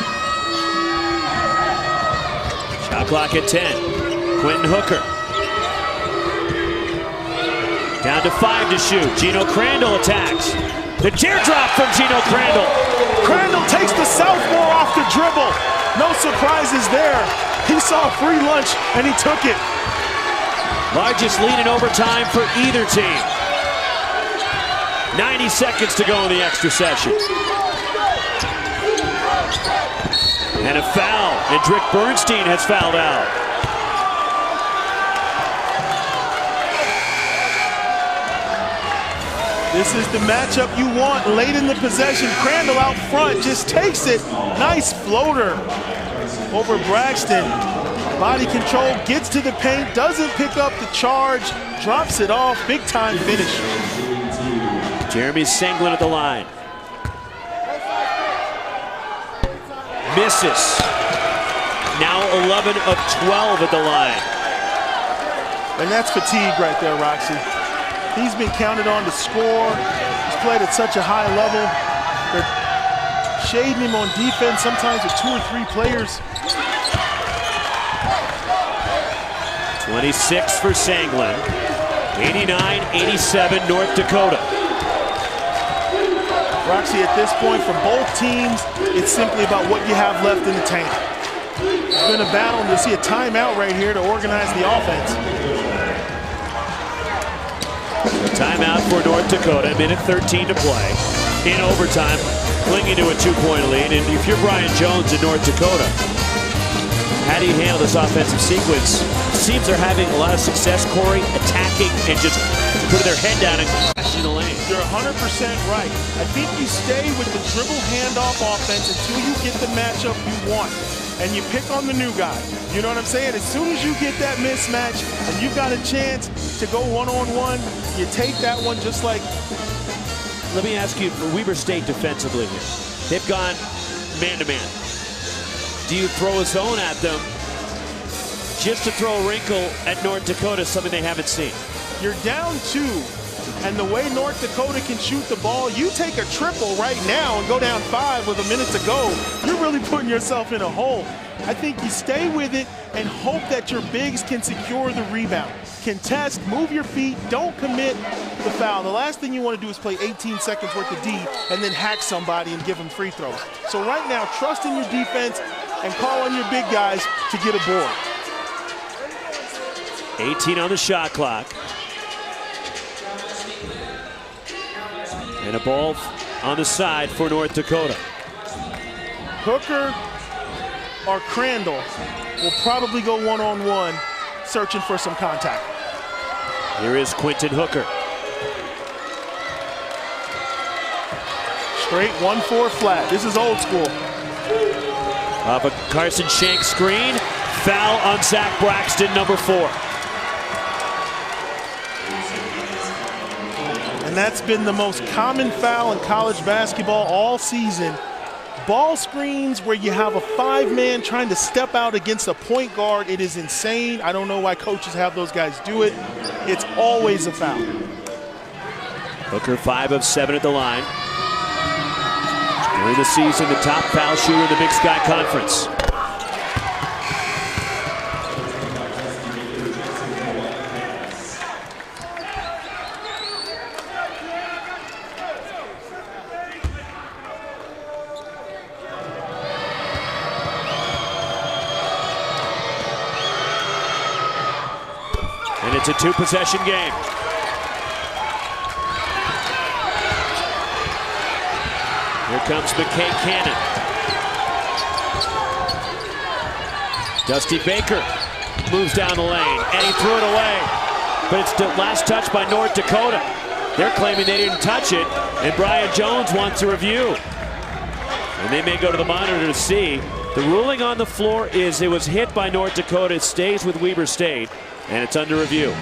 Shot clock at 10. Quentin Hooker. Down to 5 to shoot. Gino Crandall attacks. The teardrop from Gino Crandall. Crandall takes the sophomore off the dribble. No surprises there. He saw free lunch and he took it. Largest lead in overtime for either team. 90 seconds to go in the extra session. And a foul, and Rick Bernstein has fouled out. This is the matchup you want late in the possession. Crandall out front just takes it. Nice floater over Braxton. Body control, gets to the paint, doesn't pick up the charge, drops it off. Big time finish. Jeremy Senglin at the line. Misses. Now 11 of 12 at the line. And that's fatigue right there, Roxy. He's been counted on to score. He's played at such a high level. They're shading him on defense, sometimes with 2 or 3 players. 26 for Senglin. 89-87 North Dakota. Roxy, at this point for both teams, it's simply about what you have left in the tank. It's been a battle, and you'll see a timeout right here to organize the offense. A timeout for North Dakota, minute 13 to play. In overtime, clinging to a 2-point lead. And if you're Brian Jones in North Dakota, how do you handle this offensive sequence? Seems they're having a lot of success, Corey, attacking and just putting their head down and crashing the lane. You're 100% right. I think you stay with the dribble handoff offense until you get the matchup you want. And you pick on the new guy. You know what I'm saying? As soon as you get that mismatch and you've got a chance to go one-on-one, you take that one just like... Let me ask you, for Weber State defensively here, they've gone man-to-man. Do you throw a zone at them just to throw a wrinkle at North Dakota, something they haven't seen? You're down 2, and the way North Dakota can shoot the ball, you take a triple right now and go down 5 with a minute to go, you're really putting yourself in a hole. I think you stay with it and hope that your bigs can secure the rebound. Contest, move your feet, don't commit the foul. The last thing you want to do is play 18 seconds worth of D and then hack somebody and give them free throws. So right now, trust in your defense, and call on your big guys to get a board. 18 on the shot clock. And a ball on the side for North Dakota. Hooker or Crandall will probably go one-on-one, searching for some contact. Here is Quentin Hooker. Straight 1-4 flat. This is old school. Off a Carson Shank screen. Foul on Zach Braxton, number 4. And that's been the most common foul in college basketball all season. Ball screens where you have a 5-man trying to step out against a point guard. It is insane. I don't know why coaches have those guys do it. It's always a foul. Hooker 5 of 7 at the line. During the season, the top foul shooter in the Big Sky Conference. And it's a 2-possession game. Here comes McKay Cannon. Dusty Baker moves down the lane, and he threw it away. But it's the last touch by North Dakota. They're claiming they didn't touch it, and Brian Jones wants a review. And they may go to the monitor to see. The ruling on the floor is it was hit by North Dakota. It stays with Weber State, and it's under review.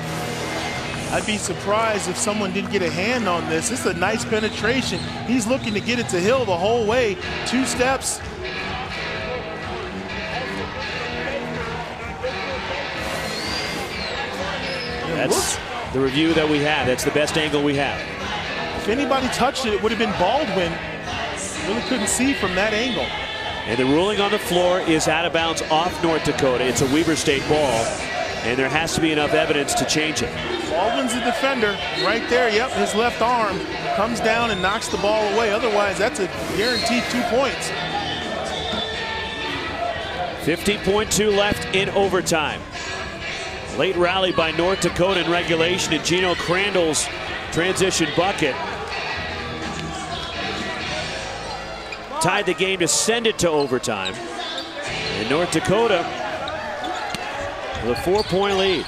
I'd be surprised if someone didn't get a hand on this. This is a nice penetration. He's looking to get it to Hill the whole way. 2 steps. That's the review that we have. That's the best angle we have. If anybody touched it, it would have been Baldwin. Really couldn't see from that angle. And the ruling on the floor is out of bounds off North Dakota. It's a Weber State ball, and there has to be enough evidence to change it. Baldwin's the defender right there. Yep, his left arm comes down and knocks the ball away. Otherwise, that's a guaranteed 2 points. 50.2 left in overtime. Late rally by North Dakota in regulation, and Gino Crandall's transition bucket tied the game to send it to overtime. And North Dakota with a 4-point lead.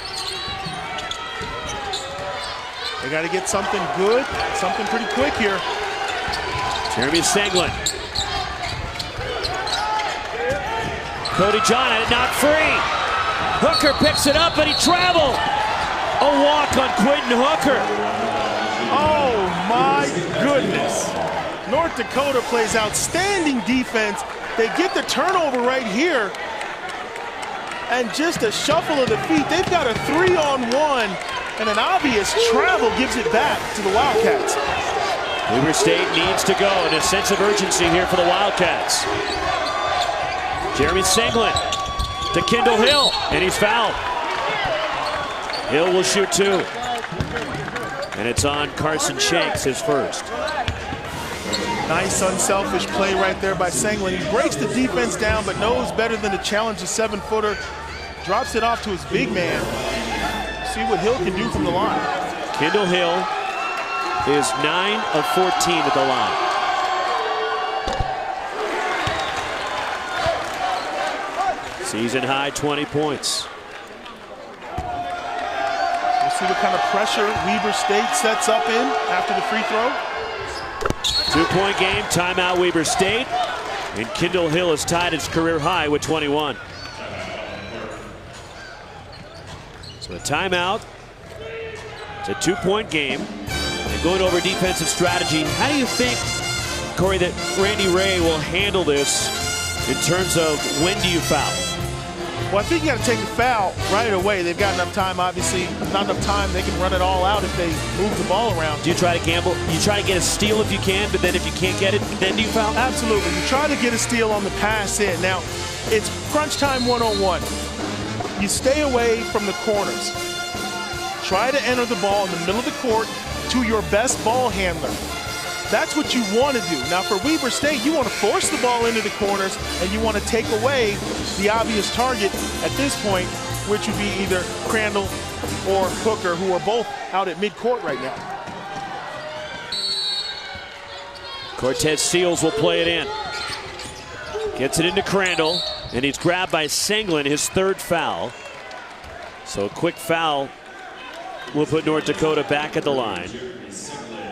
They got to get something good, something pretty quick here. Jeremy Senglin. Cody John had it knocked free. Hooker picks it up, and he traveled. A walk on Quentin Hooker. Oh my goodness. North Dakota plays outstanding defense. They get the turnover right here. And just a shuffle of the feet. They've got a 3-on-1, and an obvious travel gives it back to the Wildcats. Weber State needs to go, and a sense of urgency here for the Wildcats. Jeremy Senglin to Kendall Hill, and he's fouled. Hill will shoot 2. And it's on Carson Shanks, his first. Nice unselfish play right there by Senglin. He breaks the defense down, but knows better than to challenge a 7-footer. Drops it off to his big man. See what Hill can do from the line. Kendall Hill is 9 of 14 at the line. Season high 20 points. We'll see what kind of pressure Weber State sets up in after the free throw. 2-point game, timeout Weber State. And Kendall Hill has tied his career high with 21. So a timeout. It's a 2-point game. And going over defensive strategy, how do you think, Corey, that Randy Ray will handle this in terms of when do you foul? Well, I think you got to take the foul right away. They've got enough time, obviously. Not enough time. They can run it all out if they move the ball around. Do you try to gamble? You try to get a steal if you can, but then if you can't get it, then do you foul? Absolutely. You try to get a steal on the pass in. Now, it's crunch time 1-on-1. You stay away from the corners. Try to enter the ball in the middle of the court to your best ball handler. That's what you want to do. Now for Weber State, you want to force the ball into the corners and you want to take away the obvious target at this point, which would be either Crandall or Hooker, who are both out at midcourt right now. Cortez Seals will play it in. Gets it into Crandall, and he's grabbed by Senglin, his third foul. So a quick foul will put North Dakota back at the line.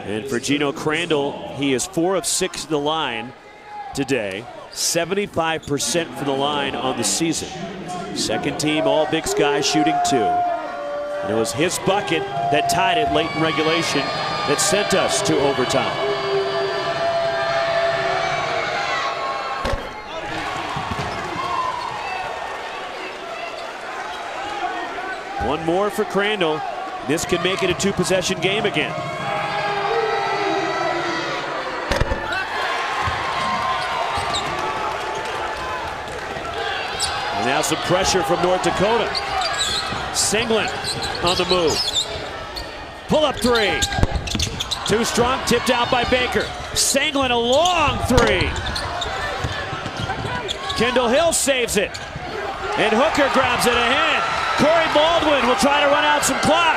And for Gino Crandall, he is 4 of 6 at the line today. 75% from the line on the season. Second team All Big Sky shooting 2. And it was his bucket that tied it late in regulation that sent us to overtime. One more for Crandall. This could make it a 2-possession game again. And now some pressure from North Dakota. Senglin on the move. Pull up 3. Too strong, tipped out by Baker. Senglin a long 3. Kendall Hill saves it. And Hooker grabs it ahead. Corey Baldwin will try to run out some clock.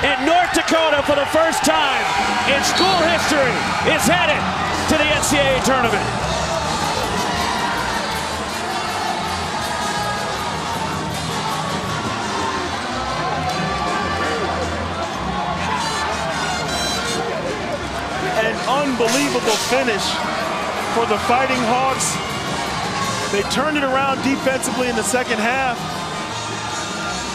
And North Dakota, for the first time in school history, is headed to the NCAA tournament. An unbelievable finish for the Fighting Hawks. They turned it around defensively in the second half.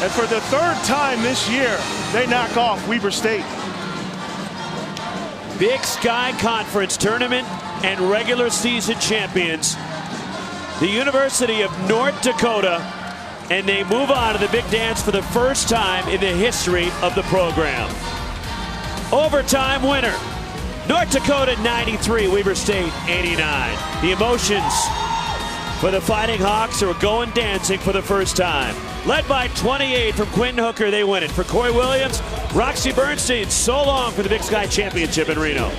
And for the third time this year, they knock off Weber State. Big Sky Conference tournament and regular season champions, the University of North Dakota, and they move on to the big dance for the first time in the history of the program. Overtime winner, North Dakota 93, Weber State 89. The emotions for the Fighting Hawks are going dancing for the first time. Led by 28 from Quentin Hooker, they win it. For Coy Williams, Roxy Bernstein, so long for the Big Sky Championship in Reno.